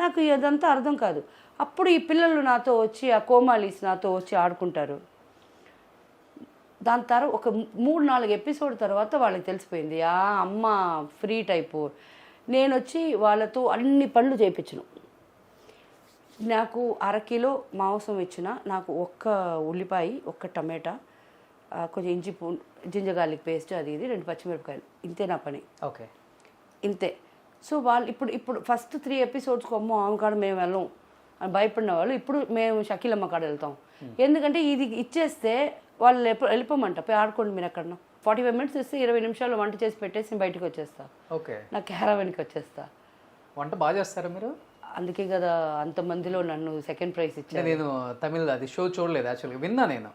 నాకు అదంతా అర్థం కాదు. అప్పుడు ఈ పిల్లలు నాతో వచ్చి, ఆ కోమాలీస్ నాతో వచ్చి ఆడుకుంటారు. దాని తర్వాత ఒక 3-4 ఎపిసోడ్ తర్వాత వాళ్ళకి తెలిసిపోయింది ఆ అమ్మ ఫ్రీ టైపు. నేను వచ్చి వాళ్ళతో అన్ని పనులు చేయించను. నాకు 1/2 కిలో మాంసం ఇచ్చిన, నాకు 1 ఉల్లిపాయ, 1 టమాటా, కొంచెం ఇంచి జింజర్ గార్లిక్ పేస్ట్, అది ఇది 2 పచ్చిమిరపకాయలు, ఇంతే నా పని. ఓకే, ఇంతే. సో వాళ్ళు ఇప్పుడు ఫస్ట్ 3 ఎపిసోడ్స్కి అమ్మో ఆమె కాడ మేము వెళ్ళం అని భయపడిన వాళ్ళు ఇప్పుడు మేము షకీలమ్మ కాడ వెళ్తాం. ఎందుకంటే ఇది ఇచ్చేస్తే వాళ్ళు వెళ్ళిపోమంట, పోయి ఆడుకోండి మీరు ఎక్కడన్నా. 45 మినిట్స్ ఇస్తే 20 నిమిషాలు వంట చేసి పెట్టేసి బయటకు వచ్చేస్తా. ఓకే, నా క్యారవాన్కి వచ్చేస్తా. వంట బాగా చేస్తారా మీరు? అందుకే కదా అంతమందిలో నన్ను సెకండ్ ప్రైజ్ ఇచ్చాను. నేను తమిళ్ అది షో చూడలేదు యాక్చువల్గా, విన్నా నేను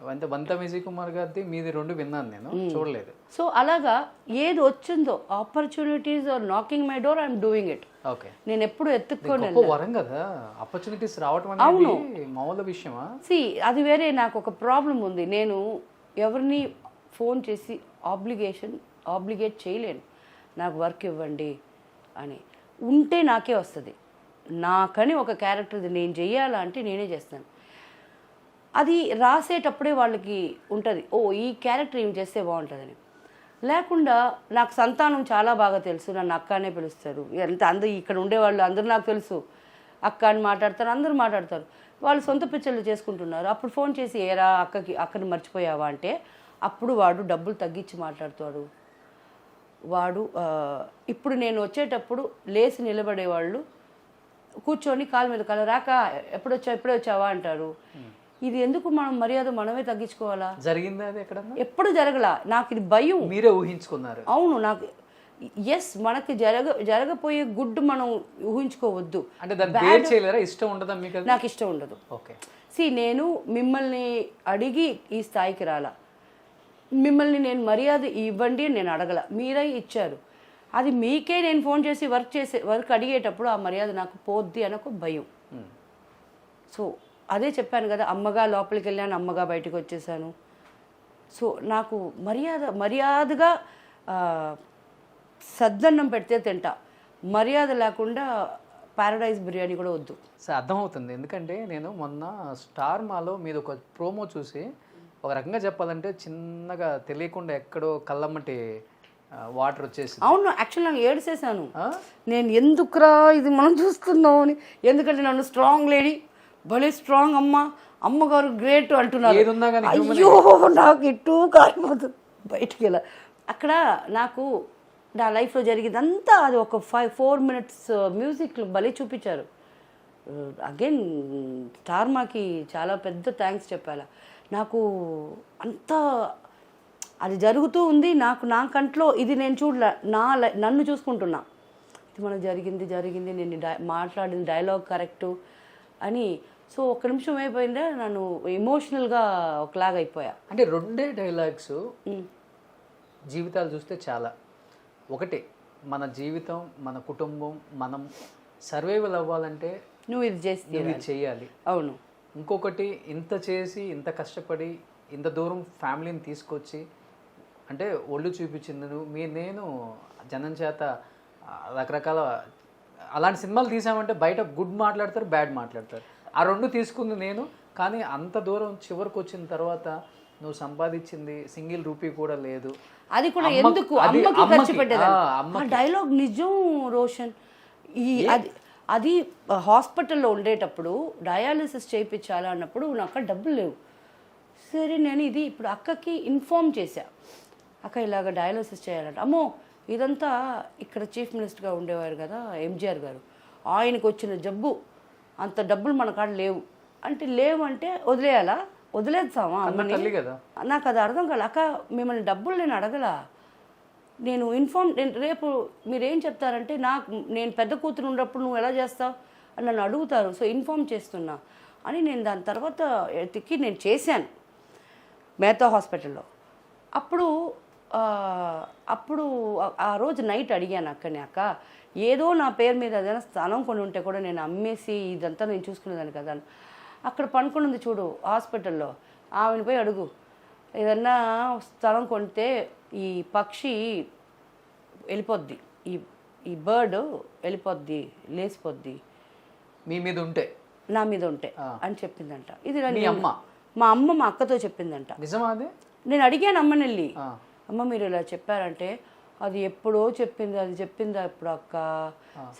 వంత విజయ్ కుమార్ గారిది మీది 2 విన్నాను, నేను చూడలేదు. సో అలాగా ఏది వచ్చిందో opportunities are knocking my door, I'm doing it. Okay, నేను ఎప్పుడు ఎత్తుక్కొని వరం కదా ఆపర్చునిటీస్ రావటం అనేది మామూలు విషయమా? అది వేరే. నాకు ఒక ప్రాబ్లం ఉంది, నేను ఎవరిని ఫోన్ చేసి ఆబ్లిగేట్ చేయలేను, నాకు వర్క్ ఇవ్వండి అని. ఉంటే నాకే వస్తుంది, నాకని ఒక క్యారెక్టర్ నేను చెయ్యాలా అంటే నేనే చేస్తాను. అది రాసేటప్పుడే వాళ్ళకి ఉంటుంది, ఓ ఈ క్యారెక్టర్ ఏం చేస్తే బాగుంటుందని. లేకుండా నాకు సంతానం చాలా బాగా తెలుసు, నన్ను అక్క అనే పిలుస్తారు. అందరూ ఇక్కడ ఉండేవాళ్ళు అందరూ నాకు తెలుసు, అక్క అని మాట్లాడతారు, అందరూ మాట్లాడతారు. వాళ్ళు సొంత పిక్చర్లు చేసుకుంటున్నారు. అప్పుడు ఫోన్ చేసి ఏరా అక్కని మర్చిపోయావా అంటే, అప్పుడు వాడు డబ్బులు తగ్గించి మాట్లాడుతాడు. వాడు ఇప్పుడు నేను వచ్చేటప్పుడు లేచి నిలబడేవాళ్ళు కూర్చొని కాలు మీద కాలు రాక ఎప్పుడే వచ్చావా అంటారు. ఇది ఎందుకు మనం మర్యాద మనమే తగ్గించుకోవాలా? జరిగిందా అది ఎక్కడ? ఎప్పుడు జరగలా. నాకు ఇది భయం. మీరే ఊహించుకున్నారు? అవును, నాకు మనకి జరగపోయే గుడ్ మనం ఊహించుకోవద్దు. అంటే దాన్ని బేర్ చేయలేరా? ఇష్టం ఉండదా మీకు? నాకు ఇష్టం ఉండదు. ఓకే, నేను మిమ్మల్ని అడిగి ఈ స్థాయికి రాలా, మిమ్మల్ని నేను మర్యాద ఇవ్వండి అని నేను అడగల, మీరే ఇచ్చారు. అది మీకే నేను ఫోన్ చేసి వర్క్ అడిగేటప్పుడు ఆ మర్యాద నాకు పోద్ది అని ఒక భయం. సో అదే చెప్పాను కదా, అమ్మగా లోపలికి వెళ్ళాను, అమ్మగా బయటకు వచ్చేసాను. సో నాకు మర్యాదగా సద్దన్నం పెడితే తింటా, మర్యాద లేకుండా పారడైజ్ బిర్యానీ కూడా వద్దు. సార్ అర్థమవుతుంది, ఎందుకంటే నేను మొన్న స్టార్ మాలో మీద ఒక ప్రోమో చూసి, ఒక రకంగా చెప్పాలంటే చిన్నగా తెలియకుండా ఎక్కడో కళ్ళమ్మటి వాటర్ వచ్చేసి అవును, యాక్చువల్ నాకు ఏడ్చేసాను. నేను ఎందుకురా ఇది మనం చూస్తున్నావు అని. ఎందుకంటే నన్ను స్ట్రాంగ్ లేడీ, భలే స్ట్రాంగ్ అమ్మగారు గ్రేట్ అంటున్నారు. ఏదున్నా కానీ అయ్యో నాకు ఇటు కాలిపోతుంది బయటికి వెళ్ళా. అక్కడ నాకు నా లైఫ్లో జరిగిందంతా అది ఒక 4 minutes మ్యూజిక్ భలే చూపించారు. అగైన్ స్టార్మాకి చాలా పెద్ద థ్యాంక్స్ చెప్పాలా. నాకు అంతా అది జరుగుతూ ఉంది, నా కంట్లో ఇది నేను చూడలే, నన్ను చూసుకుంటున్నా. ఇది మనకు జరిగింది, నేను మాట్లాడిన డైలాగ్ కరెక్టు అని. సో ఒక్క నిమిషం అయిపోయిందే నన్ను ఎమోషనల్గా ఒకలాగా అయిపోయా. అంటే 2 డైలాగ్స్ జీవితాలు చూస్తే చాలా. ఒకటి మన జీవితం, మన కుటుంబం, మనం సర్వైవల్ అవ్వాలంటే నువ్వు ఇది ఇది చేయాలి. అవును. ఇంకొకటి ఇంత చేసి, ఇంత కష్టపడి, ఇంత దూరం ఫ్యామిలీని తీసుకొచ్చి, అంటే ఒళ్ళు చూపించింది నువ్వు. నేను జనం చేత రకరకాల అలాంటి సినిమాలు తీసామంటే బయట గుడ్ మాట్లాడతారు, బ్యాడ్ మాట్లాడతారు. ఆ 2 తీసుకుంది నేను. కానీ అంత దూరం చివరికి వచ్చిన తర్వాత నువ్వు సంపాదించింది సింగిల్ రూపీ కూడా లేదు. అది కూడా ఎందుకు అమ్మకి ఖర్చు పెట్టేదాన్ని. ఆ డైలాగ్ నిజం రోషన్. అది హాస్పిటల్లో ఉండేటప్పుడు డయాలిసిస్ చేయించాలి అన్నప్పుడు నాకు డబ్బులు లేవు. సరే నేను ఇది ఇప్పుడు అక్కకి ఇన్ఫార్మ్ చేశా, అక్క ఇలాగ డయాలిసిస్ చేయాలంట. అమ్మో ఇదంతా ఇక్కడ చీఫ్ మినిస్టర్గా ఉండేవారు కదా ఎంజీఆర్ గారు, ఆయనకు వచ్చిన జబ్బు, అంత డబ్బులు మన కాడ లేవు అంటే. లేవు అంటే వదిలేయాలా? వదిలేద్దామా అమ్మని? నాకు అది అర్థం కాదు. అక్క మిమ్మల్ని డబ్బులు నేను అడగలా, నేను రేపు మీరేం చెప్తారంటే నేను పెద్ద కూతురు ఉన్నప్పుడు నువ్వు ఎలా చేస్తావు అని నన్ను అడుగుతారు. సో ఇన్ఫార్మ్ చేస్తున్నా అని నేను దాని తర్వాత ఎతికి నేను చేశాను మేతా హాస్పిటల్లో. అప్పుడు ఆ రోజు నైట్ అడిగాను అక్కని, అక్క ఏదో నా పేరు మీద ఏదైనా స్థలం కొని ఉంటే కూడా నేను అమ్మేసి ఇదంతా నేను చూసుకునేదాన్ని కదా. అక్కడ పనుకొని ఉంది చూడు హాస్పిటల్లో, ఆమెను పోయి అడుగు, ఏదన్నా స్థలం కొంటే ఈ పక్షి వెళ్ళిపోద్ది, ఈ బర్డ్ వెళ్ళిపోద్ది, లేచిపోద్ది మీ మీద ఉంటే, నా మీద ఉంటే అని చెప్పిందంట. ఇది మా అమ్మ మా అక్కతో చెప్పిందంట. నిజమా? అది నేను అడిగాను అమ్మని వెళ్ళి, అమ్మ మీరు ఇలా చెప్పారంటే అది ఎప్పుడో చెప్పింది, అది చెప్పిందా ఇప్పుడు అక్క?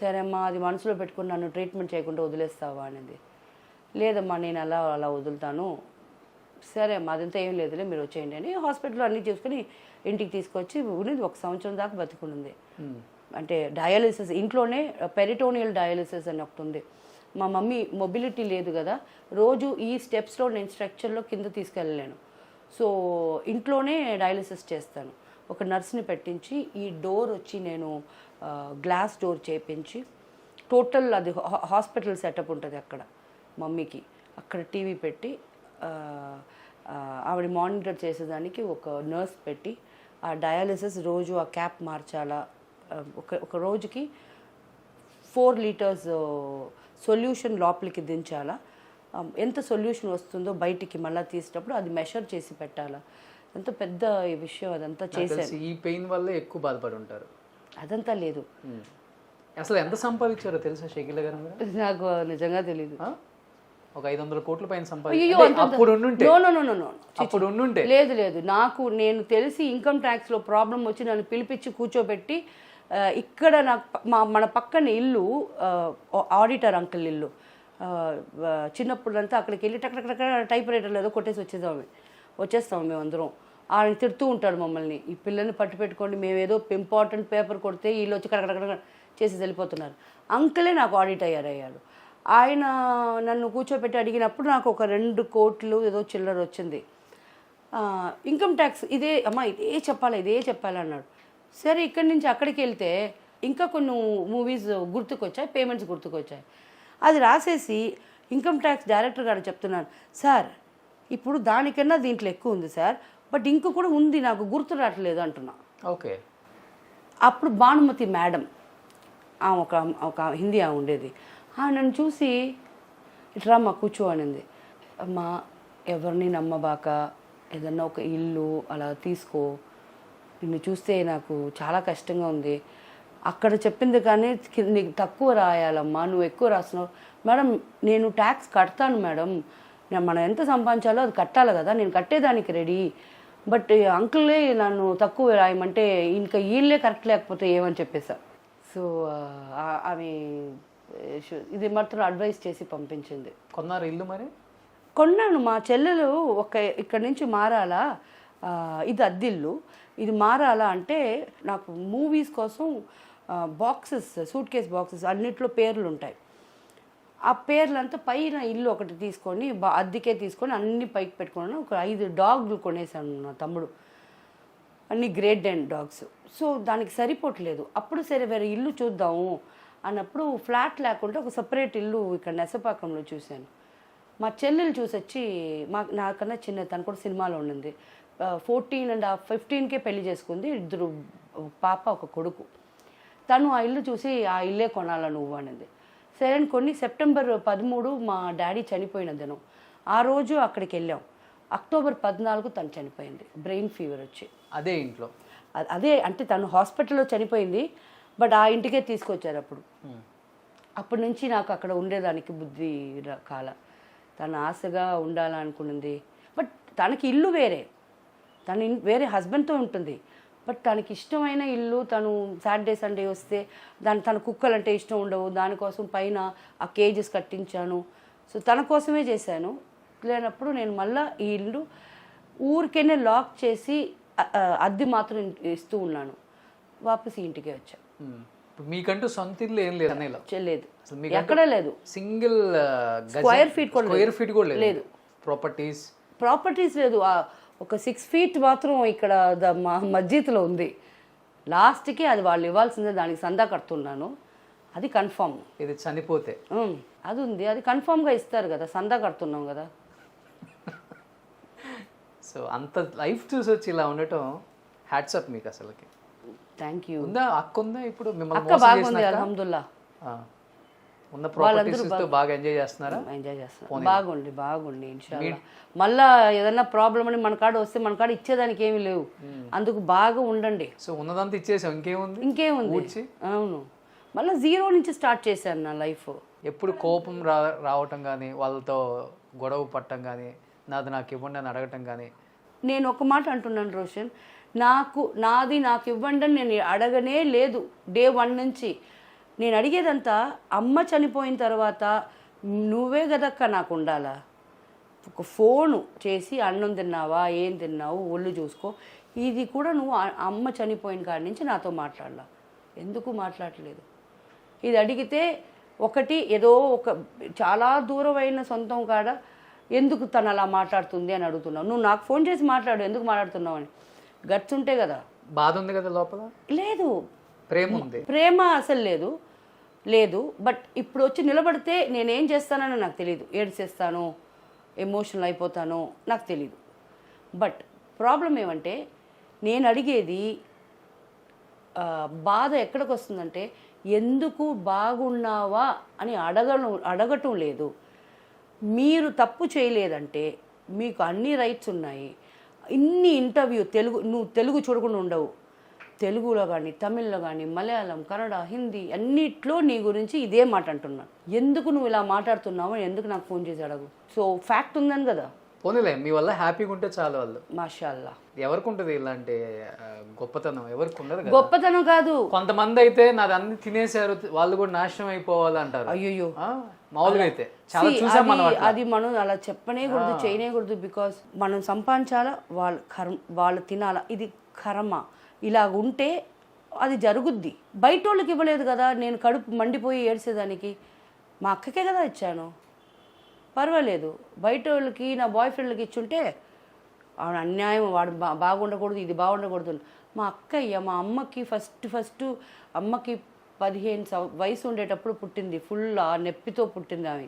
సరే అమ్మా అది మనసులో పెట్టుకుని నన్ను ట్రీట్మెంట్ చేయకుండా వదిలేస్తావా అనేది. లేదమ్మా నేను అలా వదులుతాను. సరే అమ్మా అదంతా ఏం లేదులే మీరు వచ్చేయండి అని హాస్పిటల్లో అన్నీ చూసుకుని ఇంటికి తీసుకొచ్చి ఉన్నది. 1 సంవత్సరం దాకా బతుకునింది. అంటే డయాలిసిస్ ఇంట్లోనే, పెరిటోనియల్ డయాలిసిస్ అని ఒకటి ఉంది. మా మమ్మీ మొబిలిటీ లేదు కదా, రోజు ఈ స్టెప్స్లో నేను స్ట్రక్చర్లో కింద తీసుకెళ్ళలేను. సో ఇంట్లోనే డయాలిసిస్ చేస్తాను. ఒక నర్స్ని పెట్టించి ఈ డోర్ వచ్చి నేను గ్లాస్ డోర్ చేయించి టోటల్ అది హాస్పిటల్ సెటప్ ఉంటుంది అక్కడ మమ్మీకి. అక్కడ టీవీ పెట్టి ఆవిడ మానిటర్ చేసేదానికి ఒక నర్స్ పెట్టి ఆ డయాలిసిస్ రోజు ఆ క్యాప్ మార్చాలా. ఒక రోజుకి 4 liters సొల్యూషన్ లోపలికి దించాలా. ఎంత సొల్యూషన్ వస్తుందో బయటికి మళ్ళీ తీసేటప్పుడు అది మెషర్ చేసి పెట్టాలా. అంత పెద్ద ఈ విషయం అదంతా చేశాను. ఈ పెయిన్ వల్లే ఎక్కువ బాధపడి ఉంటారు. అదంతా లేదు. అసలు ఎంత సంపాదించారో తెలుసా షకీలా గారు? నాకు నిజంగా తెలీదు. ఒక 500 కోట్ల పైన సంపాదించారు. లేదు నేను తెలిసి ఇన్కమ్ ట్యాక్స్లో ప్రాబ్లం వచ్చి నన్ను పిలిపించి కూర్చోబెట్టి ఇక్కడ నాకు మన పక్కన ఇల్లు ఆడిటర్ అంకుల్ ఇల్లు. చిన్నప్పుడంతా అక్కడికి వెళ్ళి టక్ టైప్ రైటర్లో ఏదో కొట్టేసి వచ్చేస్తాము మేమందరం. ఆయన తిడుతూ ఉంటాడు మమ్మల్ని, ఈ పిల్లల్ని పట్టు పెట్టుకోండి, మేము ఏదో ఇంపార్టెంట్ పేపర్ కొడితే వీళ్ళు వచ్చి కడకడ చేసి వెళ్ళిపోతున్నారు. అంకులే నాకు ఆడిట్ అయ్యాడు. ఆయన నన్ను కూర్చోబెట్టి అడిగినప్పుడు నాకు ఒక 2 కోట్లు ఏదో చిల్లర వచ్చింది. ఇన్కమ్ ట్యాక్స్ ఇదే అమ్మా ఇదే చెప్పాలి అన్నాడు. సరే ఇక్కడి నుంచి అక్కడికి వెళ్తే ఇంకా కొన్ని మూవీస్ గుర్తుకొచ్చాయి, పేమెంట్స్ గుర్తుకొచ్చాయి. అది రాసేసి ఇన్కమ్ ట్యాక్స్ డైరెక్టర్ గారు చెప్తున్నాను, సార్ ఇప్పుడు దానికన్నా దీంట్లో ఎక్కువ ఉంది సార్, బట్ ఇంకో కూడా ఉంది నాకు గుర్తు రావట్లేదు అంటున్నా. ఓకే. అప్పుడు భానుమతి మేడం ఒక హిందీ ఆమె ఉండేది, నన్ను చూసి ఇట్రా మా కూర్చో అనింది. అమ్మా ఎవరిని నమ్మబాక, ఏదన్నా ఒక ఇల్లు అలా తీసుకో, నిన్ను చూస్తే నాకు చాలా కష్టంగా ఉంది. అక్కడ చెప్పింది కానీ నీకు తక్కువ రాయాలమ్మా, నువ్వు ఎక్కువ రాస్తున్నావు. మేడం నేను ట్యాక్స్ కడతాను మేడం, మనం ఎంత సంపాదించాలో అది కట్టాలి కదా, నేను కట్టేదానికి రెడీ బట్ అంకులే నన్ను తక్కువ రాయమంటే ఇంకా వీళ్ళే కరెక్ట్ లేకపోతే ఏమని చెప్పేసా. సో ఆమె ఇది మాత్రం అడ్వైస్ చేసి పంపించింది. కొన్నారు ఇల్లు మరి? కొన్నాను. మా చెల్లెలు ఇక్కడి నుంచి మారాలా, ఇది అద్దిల్లు, ఇది మారాలా అంటే నాకు మూవీస్ కోసం బాక్సెస్, సూట్ కేస్ బాక్సెస్ అన్నిట్లో పేర్లు ఉంటాయి. ఆ పేర్లంతా పైన ఇల్లు ఒకటి తీసుకొని అద్దెకే తీసుకొని అన్ని పైకి పెట్టుకున్నాను. ఒక 5 డాగ్లు కొనేసాను నా తమ్ముడు, అన్ని గ్రేట్ డెన్ డాగ్స్. సో దానికి సరిపోవట్లేదు. అప్పుడు సరే వేరే ఇల్లు చూద్దాము అన్నప్పుడు ఫ్లాట్ లేకుండా ఒక సపరేట్ ఇల్లు ఇక్కడ నెసపాకంలో చూశాను. మా చెల్లెలు చూసొచ్చి నాకన్నా చిన్న, తను కూడా సినిమాలో ఉండింది, 14.5-15కే పెళ్లి చేసుకుంది, 2 పాప 1 కొడుకు. తను ఆ ఇల్లు చూసి ఆ ఇల్లే కొనాలా నువ్వు అనింది. సరే అని కొన్ని సెప్టెంబర్ 13 మా డాడీ చనిపోయిన దినం. ఆ రోజు అక్కడికి వెళ్ళాం. అక్టోబర్ 14 తను చనిపోయింది, బ్రెయిన్ ఫీవర్ వచ్చి. అదే ఇంట్లో? అదే అంటే తను హాస్పిటల్లో చనిపోయింది, బట్ ఆ ఇంటికే తీసుకొచ్చారు అప్పుడు. అప్పటి నుంచి నాకు అక్కడ ఉండేదానికి బుద్ధి కాల. తను ఆశగా ఉండాలనుకున్నది, బట్ తనకి ఇల్లు వేరే, తను వేరే హస్బెండ్తో ఉంటుంది. బట్ తనకి ఇష్టమైన ఇల్లు, తను సాటర్డే సండే వస్తే తన కుక్కలు అంటే ఇష్టం ఉండవు, దానికోసం పైన ఆ కేజెస్ కట్టించాను. సో తన కోసమే చేశాను. లేనప్పుడు నేను మళ్ళీ ఈ ఇల్లు ఊరికేనే లాక్ చేసి అద్దె మాత్రం ఇస్తూ ఉన్నాను. వాపస్ ఇంటికే వచ్చాను. మీకంటూ సొంత ఇల్లు ఏం లేదు అనేలా? లేదు, ఎక్కడా లేదు. సింగిల్ స్క్వేర్ ఫీట్ కూడా లేదు. ప్రాపర్టీస్ లేదు. ఒక 6 feet మాత్రం ఇక్కడ మా మస్జిద్లో ఉంది. లాస్ట్కి అది వాళ్ళు ఇవ్వాల్సిందే, దానికి సందా కడుతున్నాను. అది కన్ఫామ్. ఇది చనిపోతే అది ఉంది, అది కన్ఫామ్గా ఇస్తారు కదా, సందా కడుతున్నాం కదా. సో అంత లైఫ్ చూసి వచ్చి ఇలా ఉండటం హ్యాట్స్ అప్ మీకు అసలుకి. Thank you. ఉందా అక్క? ఉందా ఇప్పుడు మిమ్మల్ని? అక్క బాగుంది అల్హమ్దుల్లా. ఉన్న ప్రాపర్టీస్ తో బాగా ఎంజాయ్ చేస్తున్నారా? ఎంజాయ్ చేస్తున్నారు. బాగుండి ఇన్షాల్లా. మళ్ళా ఏదన్నా ప్రాబ్లం అని మన కాడ వస్తే మన కాడ ఇచ్చేదానికి ఏమీ లేవు, అందుకు బాగా ఉండండి. సో ఉన్నదంతా ఇచ్చేసాం, ఇంకేముంది? అవును, మళ్ళీ 0 నుంచి స్టార్ట్ చేశాను నా లైఫ్. ఎప్పుడు కోపం రావటం కానీ, వాళ్ళతో గొడవ పట్టడం కానీ, నాకు ఇవ్వండి అని అడగటం కానీ? నేను ఒక మాట అంటున్నాను రోషన్, నాకు ఇవ్వండి అని నేను అడగనే లేదు. డే 1 నుంచి నేను అడిగేదంతా, అమ్మ చనిపోయిన తర్వాత నువ్వే కదక్క నాకు ఉండాలా, ఒక ఫోను చేసి అన్నం తిన్నావా, ఏం తిన్నావు, ఒళ్ళు చూసుకో, ఇది కూడా నువ్వు అమ్మ చనిపోయిన కాడి నుంచి నాతో మాట్లాడాల. ఎందుకు మాట్లాడలేదు? ఇది అడిగితే ఒకటి ఏదో ఒక చాలా దూరమైన సొంతం కాడ ఎందుకు తను అలా మాట్లాడుతుంది అని అడుగుతున్నావు. నువ్వు నాకు ఫోన్ చేసి మాట్లాడు, ఎందుకు మాట్లాడుతున్నావు అని. గట్స్ ఉంటే కదా. బాధ ఉంది కదా లోపల? లేదు, ప్రేమ ఉంది. ప్రేమ అసలు లేదు. బట్ ఇప్పుడు వచ్చి నిలబడితే నేనేం చేస్తానని నాకు తెలియదు. ఏడ్చేస్తాను, ఎమోషనల్ అయిపోతాను, నాకు తెలీదు. బట్ ప్రాబ్లం ఏమంటే, నేను అడిగేది బాధ ఎక్కడికి వస్తుందంటే, ఎందుకు బాగున్నావా అని అడగటం లేదు. మీరు తప్పు చేయలేదంటే మీకు అన్ని రైట్స్ ఉన్నాయి. ఇన్ని ఇంటర్వ్యూ నువ్వు తెలుగు చూడకుండా ఉండవు. తెలుగులో కానీ, తమిళ్లో కానీ, మలయాళం, కన్నడ, హిందీ అన్నిట్లో నీ గురించి ఇదే మాట అంటున్నాను. ఎందుకు నువ్వు ఇలా మాట్లాడుతున్నావు అని ఎందుకు నాకు ఫోన్ చేసి అడగు. సో ఫ్యాక్ట్ ఉందని కదా. పోనీలే, మీ వల్ల హ్యాపీగా ఉంటే చాలు వాళ్ళు. మాషాల్లా. ఎవరికి ఉంటుంది ఇలాంటి గొప్పతనం? ఎవరికి ఉండదు. గొప్పతనం కాదు. కొంతమంది అయితే నాది అన్ని తినేసారు, వాళ్ళు కూడా నాశనం అయిపోవాలి అంటారు. అయ్యో, మామూలుగా అయితే చాలా చూసాం మనం. అది మనం అలా చెప్పనేకూడదు, చేయనేకూడదు. బికాస్ మనం సంపాదించాలా, వాళ్ళు తినాలా, ఇది కర్మ. ఇలా ఉంటే అది జరుగుద్ది. బయట వాళ్ళకి ఇవ్వలేదు కదా, నేను కడుపు మండిపోయి ఏడ్చేదానికి మా అక్కకే కదా ఇచ్చాను, పర్వాలేదు. బయట వాళ్ళకి, నా బాయ్ ఫ్రెండ్లకి ఇచ్చుంటే అన్యాయం, వాడు బాగుండకూడదు, ఇది బాగుండకూడదు. మా అక్కయ్య మా అమ్మకి ఫస్ట్ అమ్మకి 15 వయసు ఉండేటప్పుడు పుట్టింది. ఫుల్ ఆ నొప్పితో పుట్టింది ఆమె.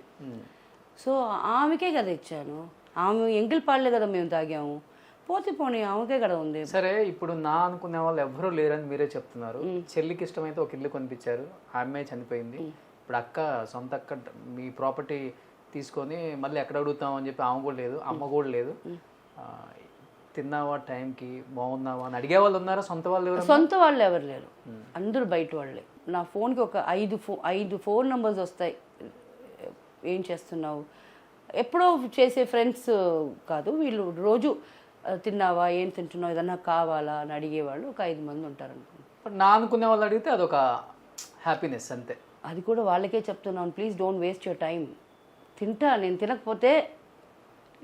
సో ఆమెకే కదా ఇచ్చాను. ఆమె ఎంగిల్ పాలే కదా మేము తాగాము. పోనీ ఆమెకే కదా ఉంది. సరే, ఇప్పుడు నా అనుకునే వాళ్ళు ఎవ్వరూ లేరని మీరే చెప్తున్నారు. చెల్లికి ఇష్టమైతే ఒక ఇల్లు కొనిపించారు, ఆ అమ్మాయి చనిపోయింది. ఇప్పుడు సొంత అక్క మీ ప్రాపర్టీ తీసుకొని మళ్ళీ ఎక్కడ అడుగుతాం అని చెప్పి ఆమె కూడా లేదు, అమ్మ కూడా లేదు. తిన్నావా టైంకి, బాగున్నావా అని అడిగే వాళ్ళు ఉన్నారా? సొంత వాళ్ళు ఎవరు లేరు, అందరూ బయట వాళ్ళే. నా ఫోన్కి ఒక 5 ఫోన్ నెంబర్స్ వస్తాయి. ఏం చేస్తున్నావు, ఎప్పుడో చేసే ఫ్రెండ్స్ కాదు వీళ్ళు, రోజు తిన్నావా, ఏం తింటున్నావు, ఏదన్నా కావాలా అని అడిగేవాళ్ళు ఒక 5 మంది ఉంటారు అనుకోండి. బట్ నా అనుకునే వాళ్ళు అడిగితే అదొక హ్యాపీనెస్ అంతే. అది కూడా వాళ్ళకే చెప్తున్నాను, please don't waste your time. తింటా, నేను తినకపోతే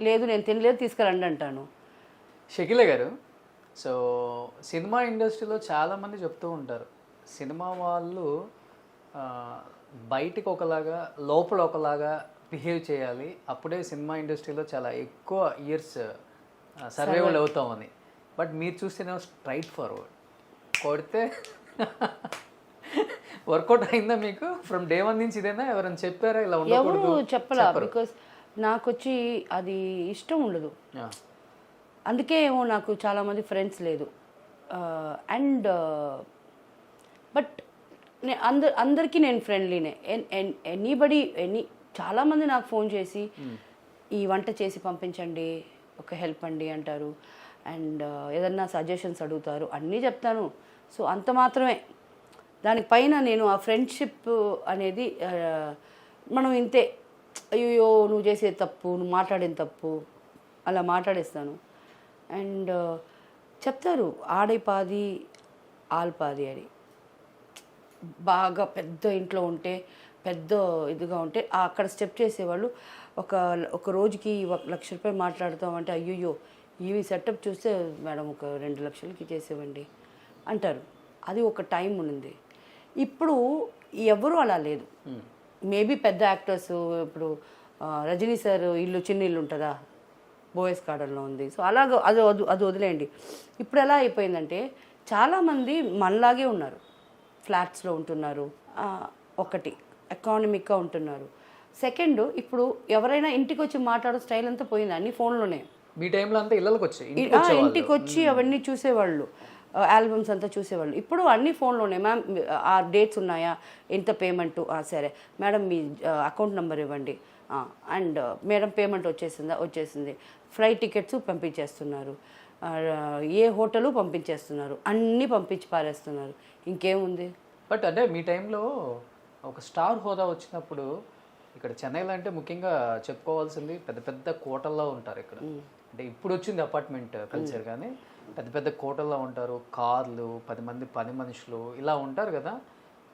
లేదు నేను తినలేదు తీసుకురండి అంటాను. షకీల గారు, సో సినిమా ఇండస్ట్రీలో చాలామంది చెప్తూ ఉంటారు సినిమా వాళ్ళు బయటికి ఒకలాగా లోపల ఒకలాగా బిహేవ్ చేయాలి, అప్పుడే సినిమా ఇండస్ట్రీలో చాలా ఎక్కువ ఇయర్స్ సర్వైవల్ అవుతామని. బట్ మీరు చూస్తేనేమో స్ట్రైట్ ఫార్వర్డ్ కొడితే వర్కౌట్ అయిందా మీకు? ఫ్రమ్ డే 1 నుంచి ఇదేనా? ఎవరైనా చెప్పారా ఇలా ఉండకూడదు? ఎవరు చెప్పలా, బికాస్ నాకు వచ్చి అది ఇష్టం ఉండదు. అందుకే ఏమో నాకు చాలామంది ఫ్రెండ్స్ లేదు. అండ్ బట్ అందరికీ నేను ఫ్రెండ్లీనే. చాలామంది నాకు ఫోన్ చేసి ఈ వంట చేసి పంపించండి, ఒక హెల్ప్ అండి అంటారు. అండ్ ఏదన్నా సజెషన్స్ అడుగుతారు, అన్నీ చెప్తాను. సో అంత మాత్రమే. దానిపైన నేను ఆ ఫ్రెండ్షిప్ అనేది మనం ఇంతే, అయ్యో నువ్వు చేసే తప్పు, నువ్వు మాట్లాడిన తప్పు అలా మాట్లాడేస్తాను. అండ్ చెప్తారు ఆడైపాది ఆల్పాది అని. బాగా పెద్ద ఇంట్లో ఉంటే, పెద్ద ఇదిగా ఉంటే అక్కడ స్టెప్ చేసేవాళ్ళు ఒక రోజుకి 1 లక్ష రూపాయలు మాట్లాడుతామంటే అయ్యో ఇవి సెటప్ చూస్తే మేడం ఒక 2 లక్షలకి చేసేవండి అంటారు. అది ఒక టైం ఉంది. ఇప్పుడు ఎవరు అలా లేదు. మేబీ పెద్ద యాక్టర్స్, ఇప్పుడు రజనీ సార్ ఇల్లు చిన్న ఇల్లు ఉంటుందా, బోయస్ గార్డెన్లో ఉంది. సో అలాగ అది వదిలేయండి. ఇప్పుడు ఎలా అయిపోయిందంటే చాలామంది మనలాగే ఉన్నారు, ఫ్లాట్స్లో ఉంటున్నారు. ఒకటి ఎకానమిక్గా ఉంటున్నారు. సెకండ్, ఇప్పుడు ఎవరైనా ఇంటికి వచ్చి మాట్లాడే స్టైల్ అంతా పోయింది, అన్ని ఫోన్లోనే. మీ టైంలో అంతా ఇళ్ళకి వచ్చి ఇంటికి వచ్చి అవన్నీ చూసేవాళ్ళు, ఆల్బమ్స్ అంతా చూసేవాళ్ళు. ఇప్పుడు అన్ని ఫోన్లోనే. మ్యామ్ ఆ డేట్స్ ఉన్నాయా, ఎంత పేమెంటు, సరే మేడం మీ అకౌంట్ నెంబర్ ఇవ్వండి, అండ్ మేడం పేమెంట్ వచ్చేసింది. ఫ్లైట్ టికెట్స్ పంపించేస్తున్నారు, ఏ హోటలు పంపించేస్తున్నారు, అన్నీ పంపించి పారేస్తున్నారు. ఇంకేముంది? బట్ అంటే మీ టైంలో ఒక స్టార్ హోదా వచ్చినప్పుడు ఇక్కడ చెన్నైలో అంటే ముఖ్యంగా చెప్పుకోవాల్సింది పెద్ద పెద్ద కోటల్లో ఉంటారు ఇక్కడ. అంటే ఇప్పుడు వచ్చింది అపార్ట్మెంట్ కల్చర్, కానీ పెద్ద పెద్ద కోటల్లో ఉంటారు, కార్లు, 10 మంది పని మనుషులు ఇలా ఉంటారు కదా.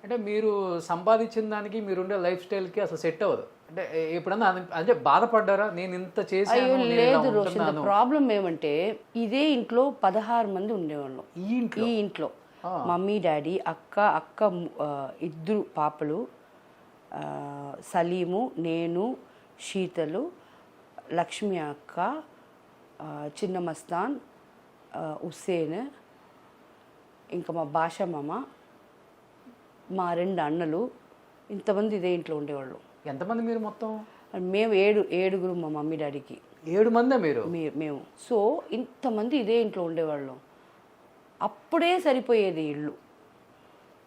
అంటే మీరు సంపాదించిన దానికి మీరుండే లైఫ్ స్టైల్కి అసలు సెట్ అవ్వదు. అంటే ఎప్పుడన్నా అంటే బాధపడ్డారా, నేను ఇంత చేసాను? లేదు రోషన్, ప్రాబ్లం ఏమంటే ఇదే ఇంట్లో 16 మంది ఉండేవాళ్ళం. ఈ ఇంట్లో మమ్మీ, డాడీ, అక్క 2 పాపలు, సలీము, నేను, శీతలు, లక్ష్మి అక్క, చిన్న మస్తాన్, హుస్సేన్, ఇంకా మా భాషా మామ, మా 2 అన్నలు, ఇంతమంది ఇదే ఇంట్లో ఉండేవాళ్ళు. ఎంతమంది మీరు మొత్తం? మేము 7 మా మమ్మీ డాడీకి. 7 మందే మీరు? మేము. సో ఇంతమంది ఇదే ఇంట్లో ఉండేవాళ్ళం. అప్పుడే సరిపోయేది ఇల్లు.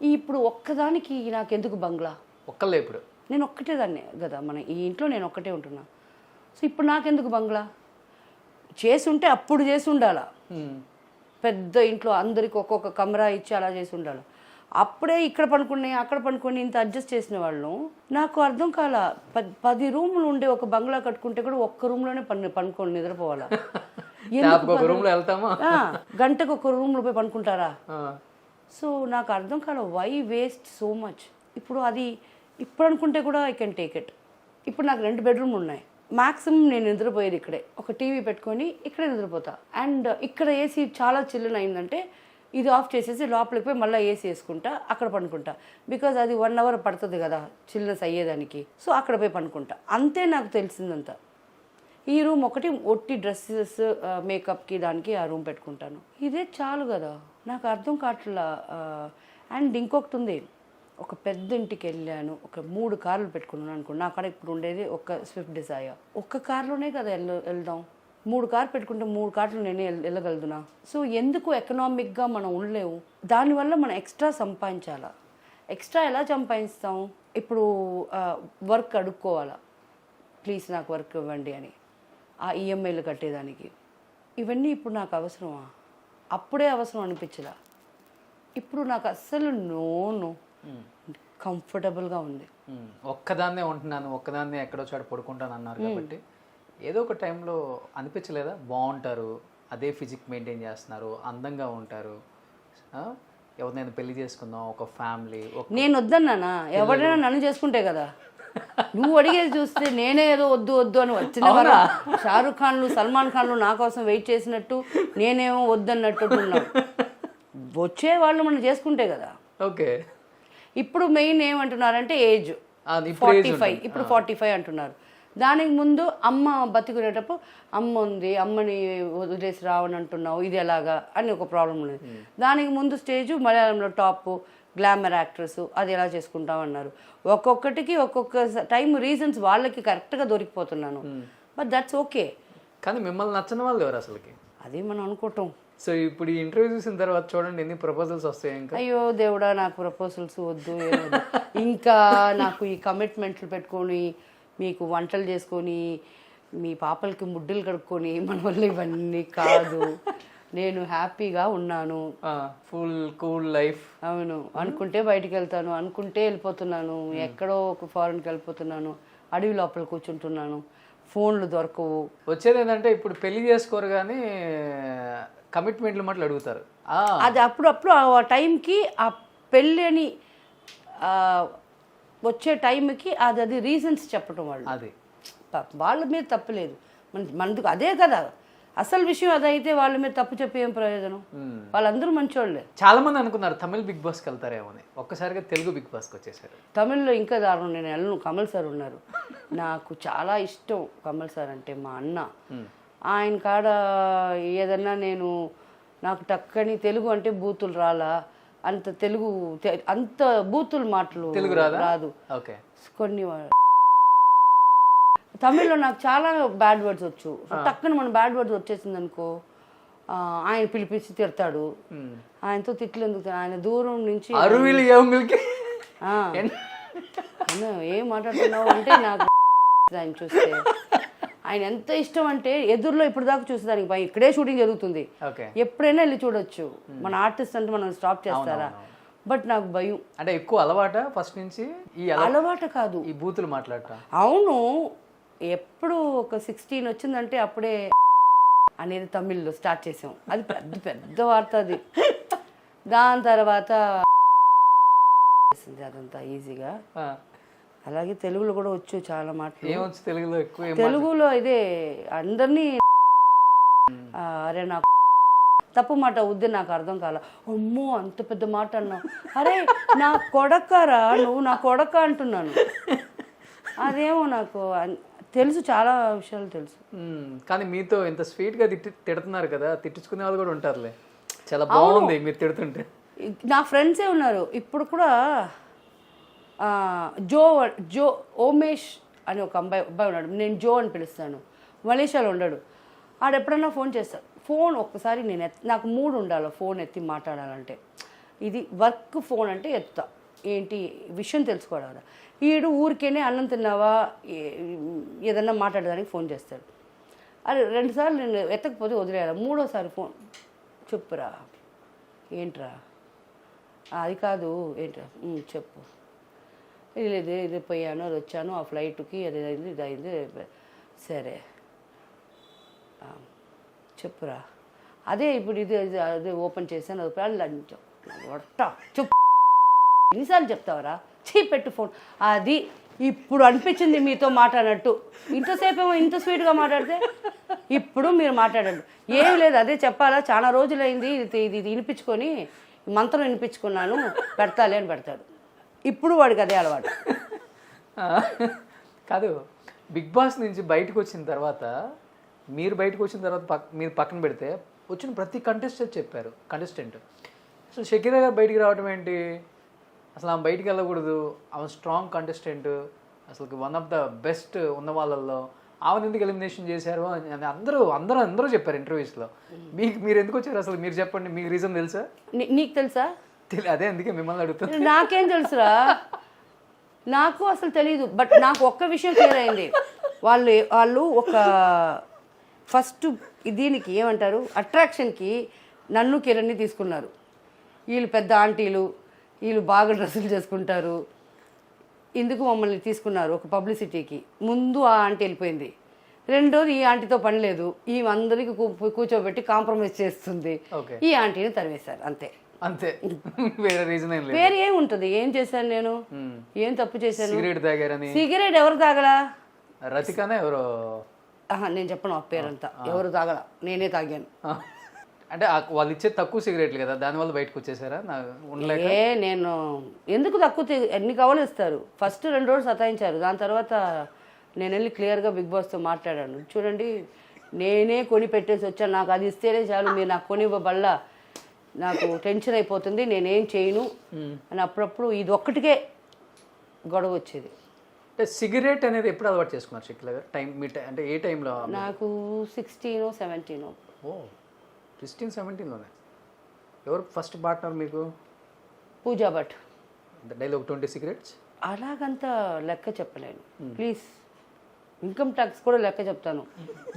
ఇప్పుడు ఒక్కదానికి నాకెందుకు బంగ్లా? ఒక్కళ్ళే ఇప్పుడు? నేను ఒక్కటే దాన్ని కదా, ఈ ఇంట్లో నేను ఒక్కటే ఉంటున్నా. సో ఇప్పుడు నాకెందుకు బంగ్లా? చేసుంటే అప్పుడు చేసి ఉండాలా, పెద్ద ఇంట్లో అందరికి ఒక్కొక్క కమరా ఇచ్చి అలా చేసి ఉండాలి. అప్పుడే ఇక్కడ పనుకుని అక్కడ పనుకొని ఇంత అడ్జస్ట్ చేసిన వాళ్ళు నాకు అర్థం కాల. 10 రూములు ఉండే ఒక బంగ్లా కట్టుకుంటే కూడా ఒక్క రూమ్లోనే పనుకొని నిద్రపోవాలా? గంటకు ఒక రూమ్లో పోయి పనుకుంటారా? సో నాకు అర్థం కాల, వై వేస్ట్ సో మచ్. ఇప్పుడు అనుకుంటే కూడా ఐ కెన్ టేక్ ఇట్. ఇప్పుడు నాకు 2 బెడ్రూమ్లు ఉన్నాయి. మ్యాక్సిమం నేను నిద్రపోయేది ఇక్కడే, ఒక టీవీ పెట్టుకొని ఇక్కడే నిద్రపోతా. అండ్ ఇక్కడ ఏసీ చాలా చిల్లున అయిందంటే ఇది ఆఫ్ చేసేసి లోపలికి పోయి మళ్ళీ ఏసీ వేసుకుంటా, అక్కడ పనుకుంటా. బికాజ్ అది 1 అవర్ పడుతుంది కదా చిల్నెస్ అయ్యేదానికి. సో అక్కడ పోయి పనుకుంటా. అంతే నాకు తెలిసిందంతా. ఈ రూమ్ ఒకటి ఒట్టి డ్రెస్సెస్, మేకప్కి దానికి ఆ రూమ్ పెట్టుకుంటాను. ఇదే చాలు కదా, నాకు అర్థం కావట్లా. అండ్ ఇంకొకటి ఉంది, ఒక పెద్ద ఇంటికి వెళ్ళాను, ఒక 3 కార్లు పెట్టుకున్నాను అనుకోండి. నా కాడ ఇప్పుడు ఉండేది ఒక స్విఫ్ట్ డిజైర్. ఒక్క కార్లోనే కదా వెళ్దాం. 3 కార్లు పెట్టుకుంటే 3 కార్లు నేను వెళ్ళగలుగుతున్నా. సో ఎందుకు ఎకనామిక్గా మనం ఉండలేము? దానివల్ల మనం ఎక్స్ట్రా సంపాదించాలా. ఎక్స్ట్రా ఎలా సంపాదిస్తాం? ఇప్పుడు వర్క్ అడుక్కోవాలా, ప్లీజ్ నాకు వర్క్ ఇవ్వండి అని, ఆ ఈఎంఐలు కట్టేదానికి. ఇవన్నీ ఇప్పుడు నాకు అవసరమా? అప్పుడే అవసరం అనిపించలా. ఇప్పుడు నాకు అస్సలు నో కంఫర్టబుల్గా ఉంది. ఒక్కదాన్నే ఉంటున్నాను, ఒక్కదాన్నే ఎక్కడో చాటు పడుకుంటాను అన్నారు కాబట్టి ఏదో ఒక టైంలో అనిపించలేదా బాగుంటారు, అదే ఫిజిక్ మెయింటైన్ చేస్తున్నారు, అందంగా ఉంటారు, ఎవరినైనా పెళ్లి చేసుకుందాం, ఒక ఫ్యామిలీ, నేను వద్దన్నానా? ఎవరైనా నన్ను చేసుకుంటే కదా. నువ్వు అడిగేది చూస్తే నేనే ఏదో వద్దు వద్దు అని వచ్చిన షారుఖ్ ఖాన్లు, సల్మాన్ ఖాన్లు నా కోసం వెయిట్ చేసినట్టు నేనేమో వద్దన్నట్టు ఉన్నాను. వచ్చే వాళ్ళు మనం చేసుకుంటే కదా. ఓకే. ఇప్పుడు మెయిన్ ఏమంటున్నారంటే ఏజ్ 45, ఇప్పుడు 45 అంటున్నారు. దానికి ముందు అమ్మ బతికునేటప్పుడు అమ్మ ఉంది, అమ్మని వదిలేసి రావని అంటున్నావు, ఇది ఎలాగా అని ఒక ప్రాబ్లం ఉంది. దానికి ముందు స్టేజ్ మలయాళంలో టాప్ గ్లామర్ యాక్ట్రెస్, అది ఎలా చేసుకుంటామన్నారు. ఒక్కొక్కటికి ఒక్కొక్క టైం రీజన్స్ వాళ్ళకి కరెక్ట్గా దొరికిపోతున్నాను. But that's okay. కానీ మిమ్మల్ని నచ్చని వాళ్ళు ఎవరు అసలుకి? అది మనం అనుకోవటం. సో ఇప్పుడు ఈ ఇంటర్వ్యూ చూసిన తర్వాత చూడండి ఎన్ని ప్రపోజల్స్ వస్తాయి. ఇంకా అయ్యో దేవుడా, నాకు ప్రపోజల్స్ వద్దు, ఏమొద్దు. ఇంకా నాకు ఈ కమిట్మెంట్లు పెట్టుకొని మీకు వంటలు చేసుకొని మీ పాపలకి ముడ్డులు కడుక్కొని మన వల్ల ఇవన్నీ కాదు. నేను హ్యాపీగా ఉన్నాను, ఫుల్ కూల్ లైఫ్. అవును, అనుకుంటే బయటికి వెళ్తాను, అనుకుంటే వెళ్ళిపోతున్నాను, ఎక్కడో ఒక ఫారెన్కి వెళ్ళిపోతున్నాను, అడవి లోపల కూర్చుంటున్నాను, ఫోన్లు దొరకవు. వచ్చేది ఏంటంటే ఇప్పుడు పెళ్లి చేసుకోరు కానీ కమిట్మెంట్లు మాటలు అడుగుతారు. అది అప్పుడప్పుడు ఆ టైంకి ఆ పెళ్ళి అని వచ్చే టైంకి అది రీజన్స్ చెప్పడం వాళ్ళు. అది వాళ్ళ మీద తప్పులేదు, మనకు అదే కదా అసలు విషయం. అదైతే వాళ్ళ మీద తప్పు చెప్పి ఏం ప్రయోజనం? వాళ్ళందరూ మంచోళ్ళే. చాలా మంది అనుకున్నారు తమిళ్ బిగ్ బాస్కి వెళ్తారేమో అని, ఒక్కసారిగా తెలుగు బిగ్ బాస్కి వచ్చేసారు. తమిళ్లో ఇంకా దారుణం. నేను వెళ్ళను. కమల్ సార్ ఉన్నారు, నాకు చాలా ఇష్టం కమల్ సార్ అంటే. మా అన్న ఆయన కాడ ఏదన్నా నాకు టక్కని తెలుగు అంటే బూతులు రాలా, అంత తెలుగు అంత బూతులు మాటలు తెలుగు రాదు. కొన్ని తమిళ్లో నాకు చాలా బ్యాడ్ వర్డ్స్ వచ్చు. టక్కున మన బ్యాడ్ వర్డ్స్ వచ్చేసింది అనుకో, ఆయన పిలిపించి తిడతాడు. ఆయనతో తిట్లు ఎందుకు? ఆయన దూరం నుంచి ఏం మాట్లాడుతున్నావు అంటే నాకు ఆయన చూస్తే ఆయన ఎంత ఇష్టం అంటే ఎదురులో ఇప్పుడు దాకా చూసేదానికి భయం. ఇక్కడే షూటింగ్ జరుగుతుంది, ఎప్పుడైనా వెళ్ళి చూడొచ్చు. మన ఆర్టిస్ట్ అంటే మనం స్టాప్ చేస్తారా? బట్ నాకు భయం. అంటే ఎక్కువ అలవాట ఫస్ట్ నుంచి? అలవాట కాదు, ఈ బూతులు మాట్లాడట. అవును, ఎప్పుడు ఒక 16 వచ్చిందంటే అప్పుడే అనేది తమిళ్లో స్టార్ట్ చేసాం. అది పెద్ద పెద్ద వార్త అది. దాని తర్వాత అదంతా ఈజీగా. అలాగే తెలుగులో కూడా వచ్చు చాలా మాటలు. ఏమొచ్చు తెలుగులో? ఎక్కువ తెలుగులో ఇదే అందరినీ అరే నాకు తప్పు మాట వద్దు, నాకు అర్థం కాల. అమ్మో అంత పెద్ద మాట అన్నావు, అరే నా కొడకరా నువ్వు, నా కొడక అంటున్నాను. అదేమో నాకు తెలుసు, చాలా విషయాలు తెలుసు. కానీ మీతో ఇంత స్వీట్గా తిడుతున్నారు కదా, తిట్టించుకునే వాళ్ళు కూడా ఉంటారులే. చాలా బాగుంది మీరు తిడుతుంటే. నా ఫ్రెండ్సే ఉన్నారు ఇప్పుడు కూడా. జో ఓమేష్ అని ఒక అబ్బాయి ఉన్నాడు, నేను జో అని పిలుస్తాను. మలేషియాలో ఉన్నాడు. ఆడు ఎప్పుడన్నా ఫోన్ చేస్తాడు. ఫోన్ ఒక్కసారి నాకు మూడు ఉండాలి ఫోన్ ఎత్తి మాట్లాడాలంటే. ఇది వర్క్ ఫోన్ అంటే ఎత్తుతా, ఏంటి విషయం తెలుసుకోవాలి. ఈడు ఊరికేనే అన్నం తిన్నావా ఏదన్నా మాట్లాడడానికి ఫోన్ చేస్తాడు. అది 2 సార్లు నేను ఎత్తకపోతే వదిలేయాలి. 3వసారి ఫోన్, చెప్పురా ఏంట్రా, అది కాదు ఏంట్రా చెప్పు, ఇది పోయాను, అది వచ్చాను, ఆ ఫ్లైట్కి అది అయింది, ఇది అయింది, సరే చెప్పురా, అదే ఇప్పుడు ఇది అదే ఓపెన్ చేశాను, అది లంచ్ చెప్పు, ఎన్నిసార్లు చెప్తావరా, పెట్టు ఫోన్. అది ఇప్పుడు అనిపించింది మీతో మాట్లాడినట్టు. ఇంతసేపు ఏమో ఇంత స్వీట్గా మాట్లాడితే ఇప్పుడు మీరు మాట్లాడండి. ఏం లేదు, అదే చెప్పాలా, చాలా రోజులైంది ఇది వినిపించుకొని మంత్రం వినిపించుకున్నాను, పెడతాలే అని పెడతాడు. ఇప్పుడు వాడికి అదే అలవాటు. కాదు, బిగ్ బాస్ నుంచి బయటకు వచ్చిన తర్వాత, మీరు బయటకు వచ్చిన తర్వాత మీరు పక్కన పెడితే వచ్చిన ప్రతి కంటెస్టెంట్ అసలు షకీరా గారు బయటికి రావడం ఏంటి, అసలు ఆమె బయటికి వెళ్ళకూడదు, ఆమె స్ట్రాంగ్ కంటెస్టెంట్, అసలు వన్ ఆఫ్ ద బెస్ట్ ఉన్న వాళ్ళల్లో ఆమెను ఎందుకు ఎలిమినేషన్ చేశారు అని అందరూ చెప్పారు ఇంటర్వ్యూస్లో. మీరు ఎందుకు వచ్చారు అసలు, మీరు చెప్పండి, మీకు రీజన్ తెలుసా? నీకు తెలుసా? అదే అందుకే మిమ్మల్ని అడుగుతాను. నాకేం తెలుసురా, నాకు అసలు తెలీదు. బట్ నాకు ఒక్క విషయం క్లియర్ అయింది. వాళ్ళు ఒక ఫస్ట్ దీనికి ఏమంటారు, అట్రాక్షన్కి నన్ను కిరణ్ని తీసుకున్నారు. వీళ్ళు పెద్ద ఆంటీలు, వీళ్ళు బాగా డ్రెస్సులు చేసుకుంటారు, ఇందుకు మమ్మల్ని తీసుకున్నారు ఒక పబ్లిసిటీకి. ముందు ఆ ఆంటీ వెళ్ళిపోయింది, రెండోది ఈ ఆంటీతో పని లేదు, ఈ అందరికి కూర్చోబెట్టి కాంప్రమైజ్ చేస్తుంది, ఓకే ఈ ఆంటీని తరివేశారు అంతే. అంతే వేరే రీజన్ ఏం లేదు. పేరు ఏముంటుంది, ఏం చేశాను నేను, ఏం తప్పు చేశాను? సిగరెట్ తాగారని. సిగరెట్ ఎవరు తాగలా? రతికానే ఎవరో, నేను చెప్పను ఆ పేరంతా, ఎవరు తాగలా, నేనే తాగాను. అంటే వాళ్ళు ఇచ్చే తక్కువ సిగరెట్లు కదా, దానివల్ల బయటకు వచ్చేసారా? ఉండలేక నేను ఎందుకు తక్కువ ఎన్ని కావాలో ఇస్తారు. ఫస్ట్ 2 రోజులు సతాయించారు, దాని తర్వాత నేను వెళ్ళి క్లియర్గా బిగ్ బాస్తో మాట్లాడాను. చూడండి, నేనే కొని పెట్టేసి వచ్చాను, నాకు అది ఇస్తేనే చాలు, మీరు నాకు కొనివ్వబల్లా నాకు టెన్షన్ అయిపోతుంది, నేనేం చేయను అని అప్పుడప్పుడు ఇది ఒక్కటికే గొడవ వచ్చేది. అంటే సిగరెట్ అనేది ఎప్పుడు అలవాటు చేసుకున్నారు షకిల గారు? టైం మీ అంటే ఏ టైంలో? నాకు 16, 17. ఓ 16, 17లోనే. ఎవరు ఫస్ట్ పార్ట్నర్ మీకు? పూజా భట్. డైలీ ఒక 20 సిగరెట్స్? అలాగంతా లెక్క చెప్పలేను ప్లీజ్. ఇన్కమ్ ట్యాక్స్ కూడా లెక్క చెప్తాను,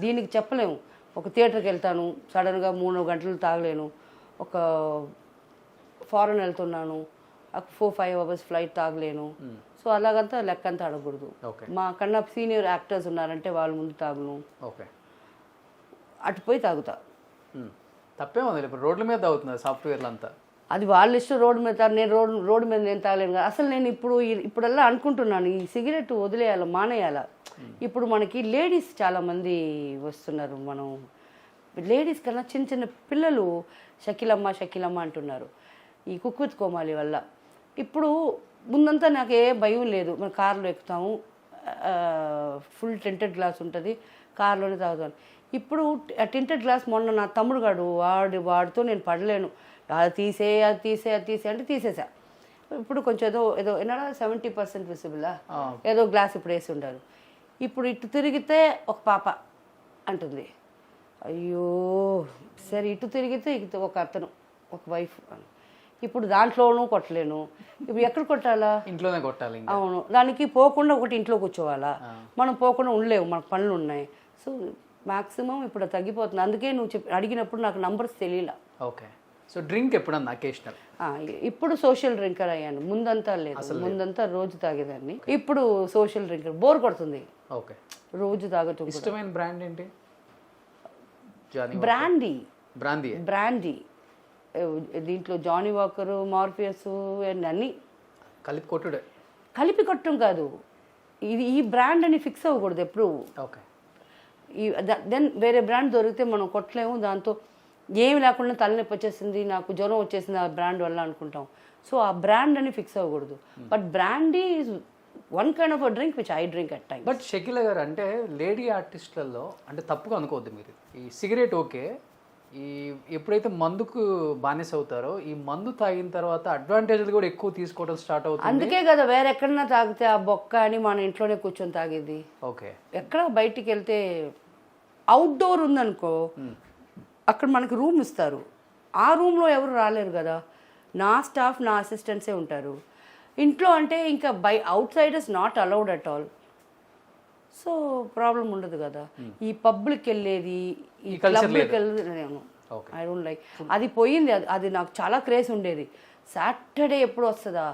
దీనికి చెప్పలేము. ఒక థియేటర్కి వెళ్తాను, సడన్గా 3 గంటలు తాగలేను. ఒక ఫారెన్ వెళ్తున్నాను, 4-5 అవర్స్ ఫ్లైట్ తాగలేను. సో అలాగంతా లెక్క అంతా అడగకూడదు. మా కన్నా సీనియర్ యాక్టర్స్ ఉన్నారంటే వాళ్ళ ముందు తాగును, ఓకే అటు పోయి తాగుతా. తప్పే ఉంది, ఇప్పుడు రోడ్ల మీద తాగుతున్నారు సాఫ్ట్వేర్లు అంతా. అది వాళ్ళ ఇష్టం, రోడ్డు మీద తాగు, నేను రోడ్డు మీద నేను తాగలేను కదా. అసలు నేను ఇప్పుడల్లా అనుకుంటున్నాను, ఈ సిగరెట్ వదిలేయాలి, మానేయాలా. ఇప్పుడు మనకి లేడీస్ చాలామంది వస్తున్నారు, మనం లేడీస్ కన్నా చిన్న చిన్న పిల్లలు షకీలమ్మ అంటున్నారు ఈ కుక్ విత్ కోమాలి వల్ల. ఇప్పుడు ముందంతా నాకు ఏ భయం లేదు, మన కార్లో ఎక్కుతాము, ఫుల్ టెంటెడ్ గ్లాస్ ఉంటుంది, కార్లోనే తాగుతాను. ఇప్పుడు ఆ టెంటెడ్ గ్లాస్ మొన్న నా తమ్ముడు గాడు వాడితో నేను పడలేను, అది తీసే అంటే తీసేసా. ఇప్పుడు కొంచెం ఏదో ఏనాడా 70% విసిబులా ఏదో గ్లాస్ ఇప్పుడు వేసి ఉండారు. ఇప్పుడు ఇటు తిరిగితే ఒక పాప అంటుంది, అయ్యో సరే ఇటు తిరిగితే ఒక అతను, ఒక వైఫ్. ఇప్పుడు దాంట్లోనూ కొట్టలేను, ఇప్పుడు ఎక్కడ కొట్టాలా? ఇంట్లోనే కొట్టాలి. అవును, దానికి పోకుండా ఒకటి ఇంట్లో కూర్చోవాలా, మనం పోకుండా ఉండలేము, మనకు పనులు ఉన్నాయి. సో మ్యాక్సిమం ఇప్పుడు తగ్గిపోతుంది. అందుకే నువ్వు అడిగినప్పుడు నాకు నంబర్స్ తెలియలా. ఓకే. సో డ్రింక్ ఎప్పుడన్నా అకేషనల్? ఇప్పుడు సోషల్ డ్రింకర్ అయ్యాను, ముందంతా లేదు, ముందంతా రోజు తాగేదాన్ని, ఇప్పుడు సోషల్ డ్రింకర్. బోర్ కొడుతుంది, ఓకే రోజు తాగటం. ఇష్టమైన బ్రాండ్ ఏంటి? బ్రాండీ. దీంట్లో జానీ వాకరు, మార్ఫియస్ అన్నీ కలిపి కొట్టడం కాదు, ఇది ఈ బ్రాండ్ అని ఫిక్స్ అవ్వకూడదు ఎప్పుడు. ఓకే. దెన్ వేరే బ్రాండ్ దొరికితే మనం కొట్టలేము, దాంతో ఏమి లేకుండా తలనొప్పి వచ్చేసింది, నాకు జ్వరం వచ్చేసింది ఆ బ్రాండ్ వల్ల అనుకుంటాం. సో ఆ బ్రాండ్ అని ఫిక్స్ అవ్వకూడదు. But brandy is one kind of a drink which I drink at time. But Shakeela గారు అంటే లేడీ ఆర్టిస్టులలో అంటే తప్పుగా అనుకోవద్దు మీరు, ఈ సిగరెట్ ఓకే, ఈ ఎప్పుడైతే మందుకు బానిస అవుతారో ఈ మందు తాగిన తర్వాత అడ్వాంటేజ్లు కూడా ఎక్కువ తీసుకోవడం స్టార్ట్ అవుతుంది. అందుకే కదా వేరే ఎక్కడన్నా తాగితే ఆ బొక్క అని మన ఇంట్లోనే కూర్చొని తాగేది. ఓకే. ఎక్కడ బయటికి వెళ్తే అవుట్డోర్ ఉందనుకో, అక్కడ మనకి రూమ్ ఇస్తారు, ఆ రూమ్లో ఎవరు రాలేరు కదా, నా స్టాఫ్ నా అసిస్టెంట్సే ఉంటారు. ఇంట్లో అంటే ఇంకా outsiders not allowed at all. So problem ఉండదు కదా. ఈ పబ్లిక్ వెళ్ళేది, ఈ క్లబ్కి వెళ్ళేది ఐ డోంట్ లైక్. అది పోయింది, అది నాకు చాలా క్రేజ్ ఉండేది. సాటర్డే ఎప్పుడు వస్తుందా,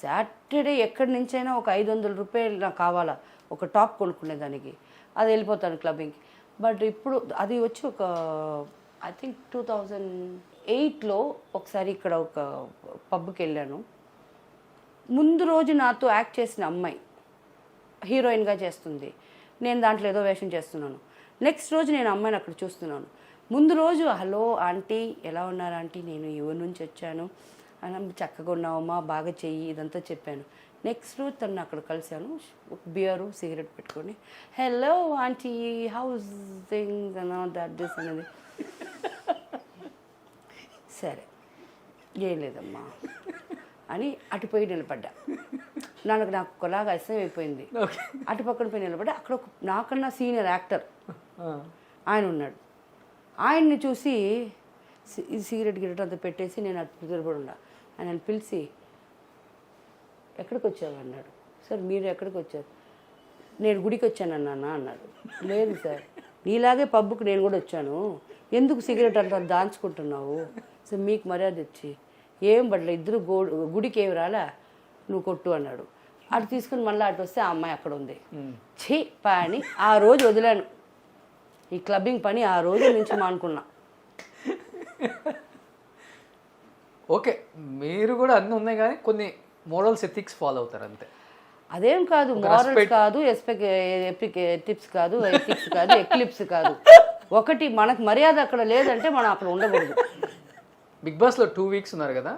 సాటర్డే ఎక్కడి నుంచైనా ఒక 500 రూపాయలు నాకు కావాలా ఒక టాప్ కొనుక్కునేదానికి, అది వెళ్ళిపోతాను క్లబ్బింగ్కి. బట్ ఇప్పుడు అది వచ్చి ఒక ఐ థింక్ 2008లో ఒకసారి ఇక్కడ ఒక పబ్కి వెళ్ళాను. ముందు రోజు నాతో యాక్ట్ చేసిన అమ్మాయి హీరోయిన్గా చేస్తుంది, నేను దాంట్లో ఏదో వేషం చేస్తున్నాను. నెక్స్ట్ రోజు నేను అమ్మాయిని అక్కడ చూస్తున్నాను. ముందు రోజు హలో ఆంటీ ఎలా ఉన్నారు ఆంటీ, నేను ఊరి నుంచి వచ్చాను, చక్కగా ఉన్నావమ్మా, బాగా చెయ్యి, ఇదంతా చెప్పాను. నెక్స్ట్ రోజు తను అక్కడ కలిశాను, ఒక బియరు సిగరెట్ పెట్టుకొని హలో ఆంటీ హౌస్ థింగ్స్ అన్నా దట్ అనేది. సరే ఏం లేదమ్మా అని అటుపోయి నిలబడ్డా. నాకు ఒకలాగా అసహ్యం అయిపోయింది. అటు పక్కన పోయి నిలబడ్డా. అక్కడ ఒక నాకన్నా సీనియర్ యాక్టర్ ఆయన ఉన్నాడు. ఆయన్ని చూసి సిగరెట్ అంతా పెట్టేసి నేను అటు నిలబడి ఉన్నా. ఆయన పిలిచి ఎక్కడికి వచ్చావు అన్నాడు. సార్ మీరు ఎక్కడికి వచ్చారు? నేను గుడికి వచ్చానన్నా అన్నాడు. లేదు సార్, నీలాగే పబ్బుకి నేను కూడా వచ్చాను, ఎందుకు సిగరెట్ అంతా దాచుకుంటున్నావు? సో మీకు మర్యాద ఇచ్చి ఏం పడలే, ఇద్దరు గుడికి ఏమి రాలా, నువ్వు కొట్టు అన్నాడు. అటు తీసుకుని మళ్ళీ అటు వస్తే ఆ అమ్మాయి అక్కడ ఉంది. ఛీ పా అని ఆ రోజు వదిలాను. ఈ క్లబ్బింగ్ పని ఆ రోజు నుంచి మానుకున్నా. ఓకే, మీరు కూడా అన్నీ ఉన్నాయి కానీ కొన్ని మోరల్స్ ఎథిక్స్ ఫాలో అవుతారు అంతే. అదేం కాదు, మోరల్స్ కాదు, టిప్స్ కాదు, ఎథిక్స్ కాదు, ఎక్లిప్స్ కాదు. ఒకటి మనకు మర్యాద అక్కడ లేదంటే మనం అక్కడ ఉండకూడదు. బిగ్ బాస్లో 2 వీక్స్ ఉన్నారు కదా,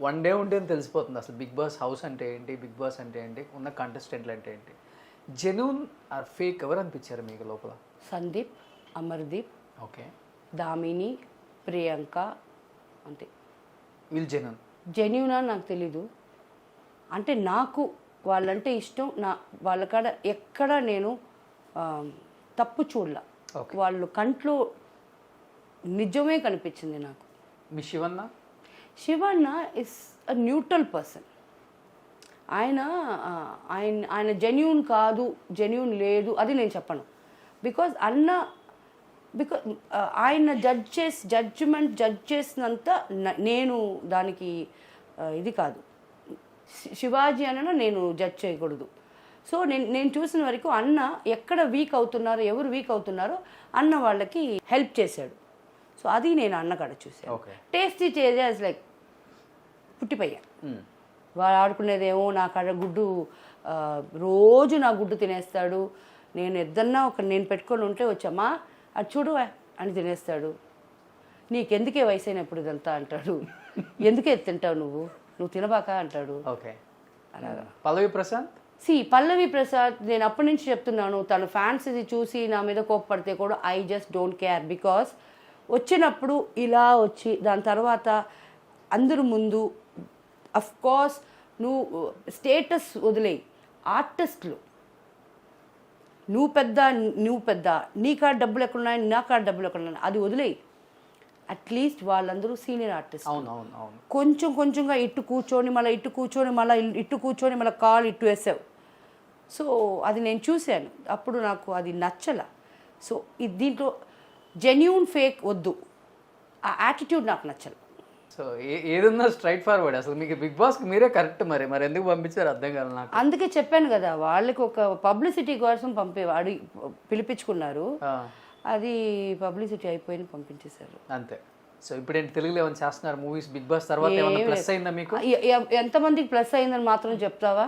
1 డే ఉంటే తెలిసిపోతుంది అసలు బిగ్ బాస్ హౌస్ అంటే ఏంటి, బిగ్ బాస్ అంటే ఏంటి, ఉన్న కంటెస్టెంట్లు అంటే ఏంటి. జెన్యూన్ ఆర్ ఫేక్ ఎవరు అనిపించారు మీకు లోపల? సందీప్, అమర్దీప్, ఓకే, దామిని, ప్రియాంక, అంతే. వీళ్ళు జెన్యూన్. జెన్యూన్ అని నాకు తెలీదు. అంటే నాకు వాళ్ళంటే ఇష్టం. వాళ్ళ కాడ ఎక్కడ నేను తప్పు చూడలా. వాళ్ళు కంట్లో నిజమే కనిపించింది నాకు. మీ Shivanna? Shivanna is a neutral person. ఆయన ఆయన జెన్యూన్ కాదు, జెన్యూన్ లేదు అది నేను చెప్పను. బికాజ్ ఆయన జడ్జ్ చేసినంత నేను దానికి ఇది కాదు. శివాజీ అన్న నేను జడ్జ్ చేయకూడదు. సో నేను చూసిన వరకు అన్న ఎక్కడ వీక్ అవుతున్నారో, ఎవరు వీక్ అవుతున్నారో అన్న వాళ్ళకి హెల్ప్ చేశాడు. సో అది నేను అన్న కాడ చూసాను. టేస్టీ చేసేది లైక్ పుట్టిపోయా. వాడు ఆడుకునేదేమో నా కాడ గుడ్డు, రోజు నా గుడ్డు తినేస్తాడు. నేను ఏదన్నా నేను పెట్టుకొని ఉంటే వచ్చామా అది చూడు అని తినేస్తాడు. నీకెందుకే వయసు అయినప్పుడు ఇదంతా అంటాడు. ఎందుకే తింటావు నువ్వు తినబాక అంటాడు. ఓకే, అలాగా. పల్లవి ప్రశాంత్? పల్లవి ప్రసాద్ నేను అప్పటి నుంచి చెప్తున్నాను, తన ఫ్యాన్స్ ఇది చూసి నా మీద కోప్పడితే కూడా I just don't care. Because వచ్చినప్పుడు ఇలా వచ్చి దాని తర్వాత అందరు ముందు అఫ్ కోర్స్ నువ్వు స్టేటస్ వదిలేయి. ఆర్టిస్టులు నువ్వు పెద్ద నీ కాడ డబ్బులు ఎక్కడున్నాయి, నా కాడ డబ్బులు ఎక్కడున్నాయి అది వదిలేయి. అట్లీస్ట్ వాళ్ళందరూ సీనియర్ ఆర్టిస్ట్. కొంచెంగా ఇట్టు కూర్చొని మళ్ళీ కాలు ఇట్టు వేసావు. సో అది నేను చూశాను, అప్పుడు నాకు అది నచ్చల. సో దీంట్లో జెన్యూన్ ఫేక్ వద్దు, ఆ యాటిట్యూడ్ నాకు నచ్చల. సో ఏదన్నా స్ట్రైట్ ఫార్వర్డ్. అసలు మీకు బిగ్ బాస్కి మీరే కరెక్ట్. మరి ఎందుకు పంపించారు అర్థం కాదు నాకు. అందుకే చెప్పాను కదా, వాళ్ళకి ఒక పబ్లిసిటీ కోసం పిలిపించుకున్నారు. అది పబ్లిసిటీ అయిపోయి పంపించేశారు అంతే. సో ఇప్పుడు ఏంటి, తెలుగులో ఏమైనా చేస్తున్నారు మూవీస్? బిగ్ బాస్ తర్వాత ఏమైనా ప్లస్ అయిందా మీకు? ఎంతమందికి ప్లస్ అయిందని మాత్రం చెప్తావా?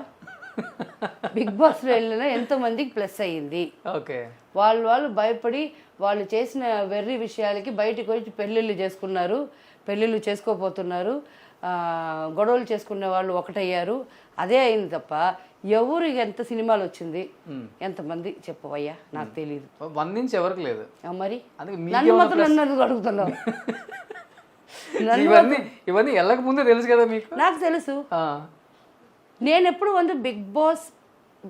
బిగ్ బాస్లో వెళ్ళినా ఎంతమందికి ప్లస్ అయ్యింది. ఓకే, వాళ్ళు భయపడి వాళ్ళు చేసిన వెర్రి విషయాలకి బయటకు వచ్చి పెళ్ళిళ్ళు చేసుకోపోతున్నారు. గొడవలు చేసుకునే వాళ్ళు ఒకటయ్యారు. అదే అయింది తప్ప ఎవరు ఎంత సినిమాలు వచ్చింది, ఎంతమంది చెప్పవయ్యా నాకు తెలియదు. 1 నుంచి ఎవరికి లేదు. మరి నన్ను మాత్రం నన్ను అడుగుతున్నావు. ఇవన్నీ వెళ్ళక ముందే తెలుసు కదా మీకు? నాకు తెలుసు. నేను ఎప్పుడు బిగ్ బాస్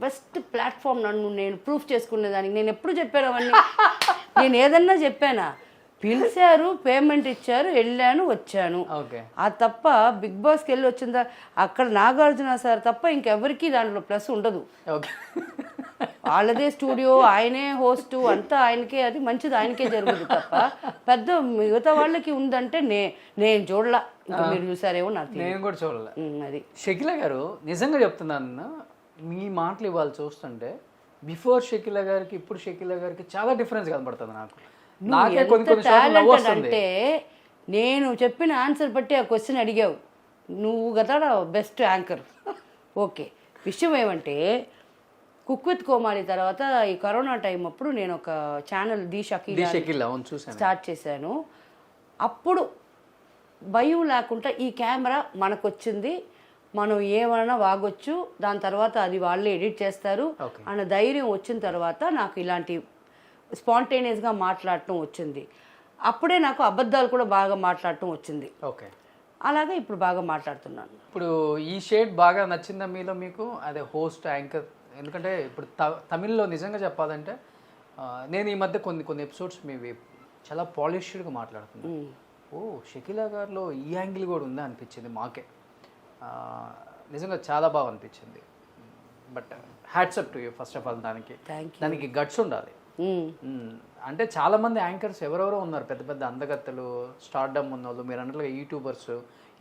బెస్ట్ ప్లాట్ఫామ్ నేను ప్రూఫ్ చేసుకునేదానికి నేను ఎప్పుడు చెప్పాను అవన్నీ. నేను ఏదన్నా చెప్పానా? పిలిచారు, పేమెంట్ ఇచ్చారు, వెళ్ళాను, వచ్చాను. ఆ తప్ప బిగ్ బాస్కి వెళ్ళి వచ్చిందా అక్కడ నాగార్జున సార్ తప్ప ఇంకెవరికి దాంట్లో ప్లస్ ఉండదు. వాళ్ళదే స్టూడియో, ఆయనే హోస్ట్, అంతా ఆయనకే, అది మంచిది ఆయనకే జరుగుతుంది తప్ప పెద్ద మిగతా వాళ్ళకి ఉందంటే నేను చూడలా. ఇంకా మీరు చూసారేమో నాకు నేను కూడా చూడలే. అది షకీలా గారు నిజంగా చెప్తున్నాను, మీ మాటలు ఇవాళ చూస్తుంటే బిఫోర్ షకీలా గారికి ఇప్పుడు షకీలా గారికి చాలా డిఫరెన్స్ కనబడుతుంది నాకు. నాకే అంటే నేను చెప్పిన ఆన్సర్ బట్టి ఆ క్వశ్చన్ అడిగావు నువ్వు కదా బెస్ట్ యాంకర్. ఓకే, విషయం ఏమంటే కుక్ విత్ కోమాలి తర్వాత ఈ కరోనా టైం అప్పుడు నేను ఒక ఛానల్ ది షకీలా స్టార్ట్ చేశాను. అప్పుడు భయం లేకుండా ఈ కెమెరా మనకు వచ్చింది, మనం ఏమైనా వాగొచ్చు, దాని తర్వాత అది వాళ్ళే ఎడిట్ చేస్తారు అన్న ధైర్యం వచ్చిన తర్వాత నాకు ఇలాంటి స్పాంటేనియస్గా మాట్లాడటం వచ్చింది. అప్పుడే నాకు అబద్ధాలు కూడా బాగా మాట్లాడటం వచ్చింది. ఓకే, అలాగే ఇప్పుడు బాగా మాట్లాడుతున్నాను. ఇప్పుడు ఈ షేడ్ బాగా నచ్చిందా మీలో మీకు? అదే హోస్ట్, యాంకర్. ఎందుకంటే ఇప్పుడు తమిళ్లో నిజంగా చెప్పాలంటే నేను ఈ మధ్య కొన్ని ఎపిసోడ్స్ మీవి చాలా పాలిష్డ్గా మాట్లాడుతున్నాను. షకీలా గారిలో ఈ యాంగిల్ కూడా ఉందా అనిపించింది మాకే. నిజంగా చాలా బాగా అనిపించింది. But hats up to you first of all. దానికి గట్స్ ఉండాలి. అంటే చాలా మంది యాంకర్స్ ఎవరెవరో ఉన్నారు, పెద్ద పెద్ద అందగత్తలు, స్టార్డమ్ ఉన్న వాళ్ళు, మీరు అన్నట్లుగా యూట్యూబర్స్,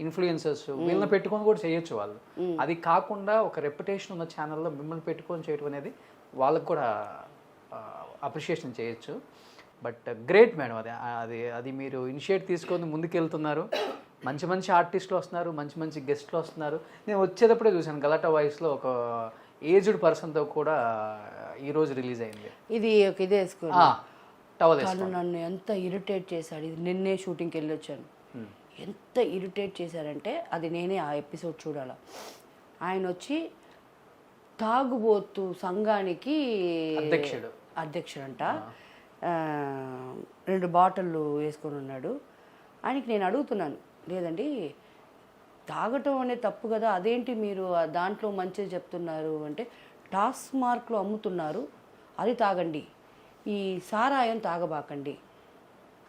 ఇన్ఫ్లుయెన్సర్స్, వీళ్ళని పెట్టుకొని కూడా చేయొచ్చు వాళ్ళు. అది కాకుండా ఒక రెప్యుటేషన్ ఉన్న ఛానల్లో మిమ్మల్ని పెట్టుకొని చేయడం అనేది వాళ్ళకు కూడా అప్రిషియేషన్ చేయొచ్చు. బట్ గ్రేట్ మేడం, అది అది అది మీరు ఇనిషియేట్ తీసుకొని ముందుకెళ్తున్నారు. మంచి మంచి ఆర్టిస్టులు వస్తున్నారు, మంచి మంచి గెస్ట్లు వస్తున్నారు. నేను వచ్చేటప్పుడే చూశాను గలాటా వాయిస్లో ఒక ఏజ్డ్ పర్సన్తో కూడా ఈరోజు రిలీజ్ అయింది. ఇది ఒక ఇదే వేసుకో టవల్ తను నన్ను ఎంత ఇరిటేట్ చేశాడు. ఇది నిన్నే షూటింగ్కి వెళ్ళి వచ్చాను. ఎంత ఇరిటేట్ చేశారంటే అది నేనే ఆ ఎపిసోడ్ చూడాల. ఆయన వచ్చి తాగుబోతు సంఘానికి అధ్యక్షుడంట. 2 బాటిళ్ళు వేసుకొని ఉన్నాడు. ఆయనకి నేను అడుగుతున్నాను, లేదండి తాగటం అనేది తప్పు కదా, అదేంటి మీరు దాంట్లో మంచిది చెప్తున్నారు అంటే, టాస్క్ మార్క్లో అమ్ముతున్నారు అది తాగండి, ఈ సారాయం తాగబాకండి.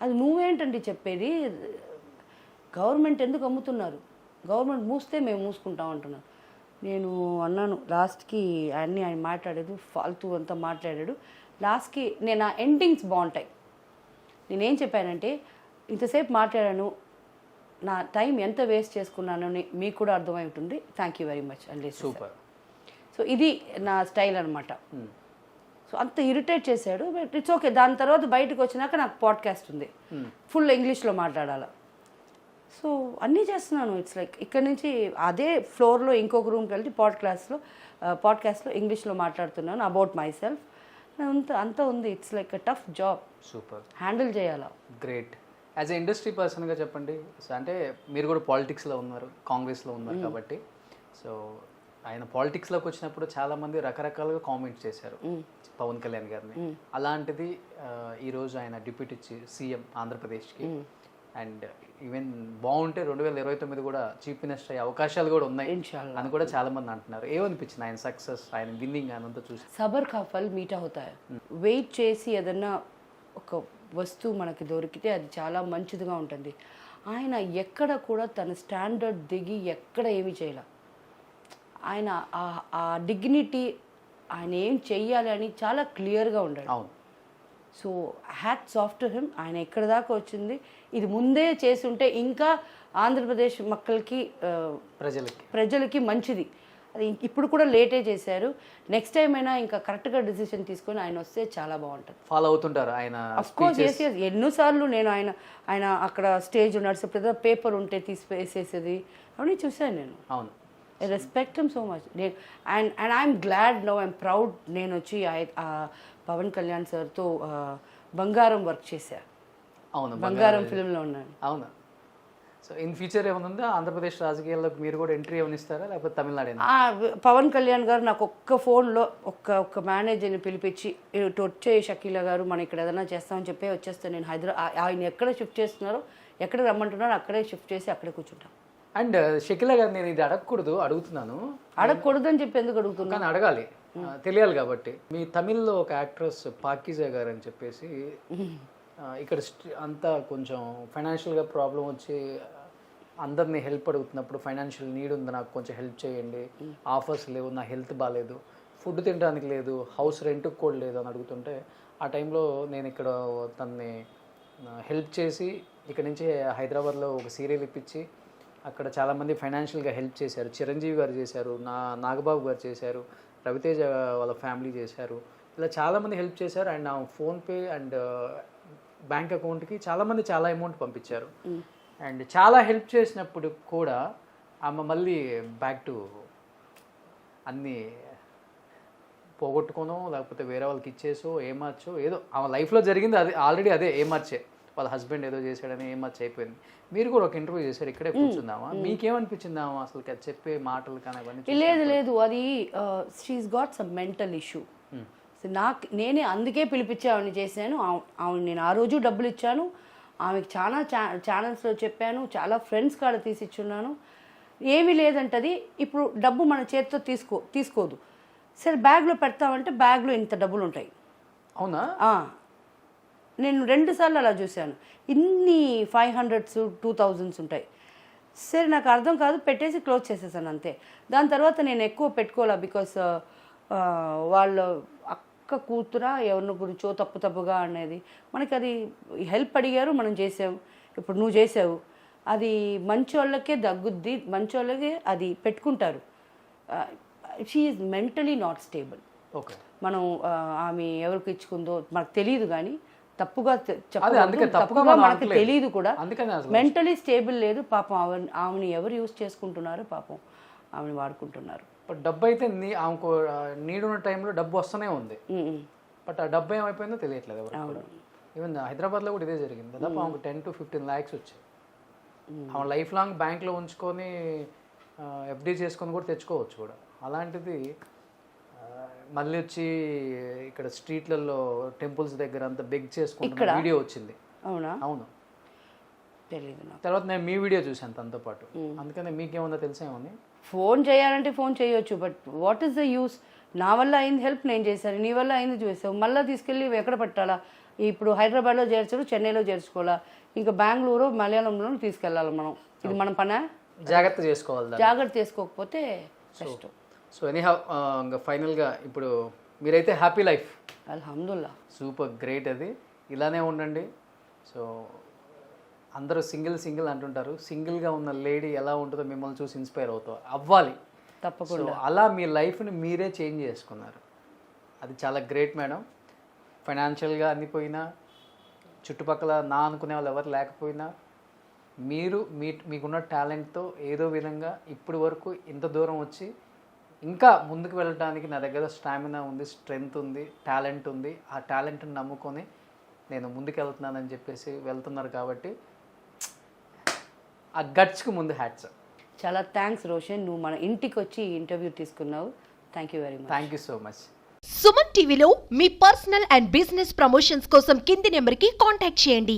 అది నువ్వేంటండి చెప్పేది? గవర్నమెంట్ ఎందుకు అమ్ముతున్నారు? గవర్నమెంట్ మూస్తే మేము మూసుకుంటాం అంటున్నాను. నేను అన్నాను లాస్ట్కి ఆయన మాట్లాడాడు, ఫాల్తూ అంతా మాట్లాడాడు. లాస్ట్కి నేను ఆ ఎండింగ్స్ బాగుంటాయి. నేనేం చెప్పానంటే, ఇంతసేపు మాట్లాడాను, నా టైం ఎంత వేస్ట్ చేసుకున్నానని మీకు కూడా అర్థమై ఉంటుంది, థ్యాంక్ యూ వెరీ మచ్ అండి. సూపర్. సో ఇది నా స్టైల్ అనమాట. సో అంత ఇరిటేట్ చేశాడు. But it's okay. దాని తర్వాత బయటకు వచ్చినాక నాకు పాడ్కాస్ట్ ఉంది, ఫుల్ ఇంగ్లీష్లో మాట్లాడాలి. సో అన్నీ చేస్తున్నాను. ఇట్స్ లైక్ ఇక్కడ నుంచి అదే ఫ్లోర్లో ఇంకొక రూమ్కి వెళ్ళి పాడ్కాస్ట్లో ఇంగ్లీష్లో మాట్లాడుతున్నాను అబౌట్ మై సెల్ఫ్. అంతా ఉంది. It's like a tough job. Super. Handle చేయాలా. గ్రేట్. యాజ్ ఎ ఇండస్ట్రీ పర్సన్గా చెప్పండి, అంటే మీరు కూడా పాలిటిక్స్లో ఉన్నారు, కాంగ్రెస్లో ఉన్నారు కాబట్టి. సో ఆయన పాలిటిక్స్లోకి వచ్చినప్పుడు చాలామంది రకరకాలుగా కామెంట్స్ చేశారు పవన్ కళ్యాణ్ గారిని. అలాంటిది ఈరోజు ఆయన డిప్యూటీ సీఎం ఆంధ్రప్రదేశ్కి, అండ్ ఈవెన్ బాగుంటే 2029 కూడా చీఫ్ మినిస్టర్ అయ్యే అవకాశాలు కూడా ఉన్నాయి అని కూడా చాలా మంది అంటున్నారు. ఏమనిపించింది ఆయన సక్సెస్, ఆయన విన్నింగ్ అనంతా చూసి? సబర్ కా ఫల్ మీఠా హోతా హై. వెయిట్ చేసి ఏదన్నా ఒక వస్తువు మనకి దొరికితే అది చాలా మంచిదిగా ఉంటుంది. ఆయన ఎక్కడ కూడా తన స్టాండర్డ్ దిగి ఎక్కడ ఏమి చేయాల. ఆయన ఆ డిగ్నిటీ, ఆయన ఏం చెయ్యాలి అని చాలా క్లియర్గా ఉండాడు. అవును. So hats off to him. ఆయన ఎక్కడ దాకా వచ్చింది. ఇది ముందే చేసి ఉంటే ఇంకా ఆంధ్రప్రదేశ్ మక్కలకి ప్రజలకి మంచిది. అది ఇప్పుడు కూడా లేటే చేశారు. నెక్స్ట్ టైం అయినా ఇంకా కరెక్ట్గా డిసిషన్ తీసుకొని ఆయన వస్తే చాలా బాగుంటుంది. ఫాలో అవుతుంటారు ఆయన? అఫ్కోర్స్ ఎన్నోసార్లు నేను ఆయన అక్కడ స్టేజ్ నడిచేప్పుడు పేపర్ ఉంటే తీసి వేసేసేది అవన్నీ చూశాను నేను. అవును. I respect him so much. And I'm glad no, I'm proud. నేను వచ్చి పవన్ కళ్యాణ్ సార్తో బంగారం వర్క్ చేశా. అవును, బంగారం ఫిల్మ్లో ఉన్నాను. అవును. సో ఇన్ ఫ్యూచర్ ఏమైనా ఆంధ్రప్రదేశ్ రాజకీయాల్లోకి మీరు కూడా ఎంట్రీ ఏమైనా ఇస్తారా, లేకపోతే తమిళనాడు? పవన్ కళ్యాణ్ గారు నాకు ఒక్క ఫోన్లో ఒక్క మేనేజర్ని పిలిపించి, ఇటు వచ్చే షకీలా గారు మనం ఇక్కడ ఏదైనా చేస్తామని చెప్పి వచ్చేస్తాను నేను ఆయన ఎక్కడ షిఫ్ట్ చేస్తున్నారో, ఎక్కడ రమ్మంటున్నారో అక్కడే షిఫ్ట్ చేసి అక్కడే కూర్చుంటాం. అండ్ షకీలా గారు, నేను ఇది అడుగుతున్నాను. అడగకూడదని చెప్పి ఎందుకు అడుగుతున్నాను? కానీ అడగాలి, తెలియాలి కాబట్టి. మీ తమిళ్లో ఒక యాక్ట్రెస్ పాకిజా గారు అని చెప్పేసి ఇక్కడ అంతా కొంచెం ఫైనాన్షియల్గా ప్రాబ్లం వచ్చి అందరినీ హెల్ప్ అడుగుతున్నప్పుడు, ఫైనాన్షియల్ నీడ్ ఉంది, నాకు కొంచెం హెల్ప్ చేయండి, ఆఫర్స్ లేవు, నా హెల్త్ బాగాలేదు, ఫుడ్ తినడానికి లేదు, హౌస్ రెంట్కి కూడా లేదు అని అడుగుతుంటే, ఆ టైంలో నేను ఇక్కడ తనని హెల్ప్ చేసి ఇక్కడ నుంచి హైదరాబాద్లో ఒక సీరియల్ ఇప్పించి అక్కడ చాలామంది ఫైనాన్షియల్గా హెల్ప్ చేశారు. చిరంజీవి గారు చేశారు, నాగబాబు గారు చేశారు, రవితేజ వాళ్ళ ఫ్యామిలీ చేశారు. ఇలా చాలామంది హెల్ప్ చేశారు. అండ్ నా ఫోన్పే అండ్ బ్యాంక్ అకౌంట్కి చాలామంది చాలా అమౌంట్ పంపించారు. అండ్ చాలా హెల్ప్ చేసినప్పుడు కూడా ఆమె మళ్ళీ బ్యాక్ టు అన్నీ పోగొట్టుకోనో లేకపోతే వేరే వాళ్ళకి ఇచ్చేసో ఏమార్చో ఏదో ఆమె లైఫ్లో జరిగింది అది ఆల్రెడీ అదే ఏమార్చే. వాళ్ళ హస్బెండ్ ఏదో చేశాడని ఏమార్చి అయిపోయింది. మీరు కూడా ఒక ఇంటర్వ్యూ చేశారు, ఇక్కడే కూర్చుందామా, మీకేమనిపించిందామా అసలు చెప్పే మాటలు కానీ అవన్నీ? లేదు అది she's got some mental issue. నేనే అందుకే పిలిపించి ఆవిడని చేశాను. ఆవిడ నేను ఆ రోజు డబ్బులు ఇచ్చాను, ఆమెకి చాలా ఛానల్స్లో చెప్పాను, చాలా ఫ్రెండ్స్ కాడ తీసిచ్చున్నాను. ఏమీ లేదంటది. ఇప్పుడు డబ్బు మన చేతితో తీసుకోదు. సరే బ్యాగ్లో పెడతామంటే బ్యాగ్లో ఇంత డబ్బులు ఉంటాయి. అవునా? నేను 2 సార్లు అలా చూశాను. ఇన్ని 500s 2000s ఉంటాయి. సరే నాకు అర్థం కాదు, పెట్టేసి క్లోజ్ చేసేసాను అంతే. దాని తర్వాత నేను ఎక్కువ పెట్టుకోలే. బికాస్ వాళ్ళ అక్క కూతురా ఎవరిని గురించో తప్పుగా అనేది మనకి అది హెల్ప్ అడిగారు, మనం చేసాము. ఇప్పుడు నువ్వు చేసావు, అది మంచి వాళ్ళకే దగ్గుద్ది, మంచి వాళ్ళకే అది పెట్టుకుంటారు. She is mentally not stable. Okay. మనం ఆమె ఎవరికి ఇచ్చుకుందో మనకు తెలియదు, కానీ తప్పుగా అదే అందుకే తప్పుగా తప్పుగా మనం మనకు అనట్లేదు. తెలియదు కూడా. అందుకని అసలు మెంటలీ స్టేబుల్ లేదు పాపం. ఆమెని ఎవరు యూజ్ చేసుకుంటున్నారు పాపం, ఆమెను వాడుకుంటున్నారు. బట్ డబ్బు అయితే ఆమెకు నీడ్ ఉన్న టైంలో డబ్బు వస్తూనే ఉంది. బట్ ఆ డబ్బు ఏమైపోయిందో తెలియట్లేదు ఎవరికి కూడా. ఈవెన్ హైదరాబాద్లో కూడా ఇదే జరిగింది. దాదాపు ఆమెకు 10 to 15 lakhs వచ్చాయి. ఆమె లైఫ్ లాంగ్ బ్యాంక్లో ఉంచుకొని ఎఫ్డీ చేసుకొని కూడా తెచ్చుకోవచ్చు కూడా. అలాంటిది మళ్ళీ వచ్చి ఇక్కడ స్ట్రీట్లలో టెంపుల్స్ దగ్గర అంతా బెగ్ చేసుకుంటున్న వీడియో వచ్చింది. అవునా? అవును, తెలియదు నాకు. తర్వాత నేను మీ వీడియో చూశాను తనతో పాటు. అందుకనే మీకేమన్నా తెలిసేమని. ఫోన్ చేయాలంటే ఫోన్ చేయొచ్చు, but what is the use? నా వల్ల అయింది హెల్ప్ నేను చేశాను, నీ వల్ల అయింది చేసావు, మళ్ళీ తీసుకెళ్ళి ఎక్కడ పెట్టాలా? ఇప్పుడు హైదరాబాద్లో చేర్చరు, చెన్నైలో చేర్చుకోవాలా, ఇంకా బెంగళూరు మలయాళంలో తీసుకెళ్ళాలి మనం. ఇది మన పనా? జాగ్రత్త చేసుకోవాలి. జాగ్రత్త చేసుకోకపోతే కష్టం. సో ఎనీహౌ ఇంకా ఫైనల్గా ఇప్పుడు మీరైతే హ్యాపీ లైఫ్. అల్హమ్దుల్లా. సూపర్ గ్రేట్, అది ఇలానే ఉండండి. సో అందరూ సింగిల్ అంటుంటారు. సింగిల్గా ఉన్న లేడీ ఎలా ఉంటుందో మిమ్మల్ని చూసి ఇన్స్పైర్ అవ్వాలి తప్పకుండా. అలా మీ లైఫ్ని మీరే చేంజ్ చేసుకున్నారు. అది చాలా గ్రేట్ మేడం. ఫైనాన్షియల్గా అన్ని పోయినా, చుట్టుపక్కల నా అనుకునే వాళ్ళు ఎవరు లేకపోయినా, మీరు మీకున్న టాలెంట్తో ఏదో విధంగా ఇప్పటి వరకు ఇంత దూరం వచ్చి ఇంకా ముందుకు వెళ్ళడానికి నా దగ్గర స్టామినా ఉంది, స్ట్రెంగ్త్ ఉంది, టాలెంట్ ఉంది. ఆ టాలెంట్ని నమ్ముకొని నేను ముందుకు వెళ్తున్నానని చెప్పేసి వెళ్తున్నారు. కాబట్టి ఆ గట్స్కి ముందు హ్యాట్స్. చాలా థ్యాంక్స్ రోషన్, నువ్వు మన ఇంటికి వచ్చి ఇంటర్వ్యూ తీసుకున్నావు. Thank you very much. Thank you so much. Suman టీవీలో మీ పర్సనల్ అండ్ బిజినెస్ ప్రమోషన్స్ కోసం కింది నెంబర్కి కాంటాక్ట్ చేయండి.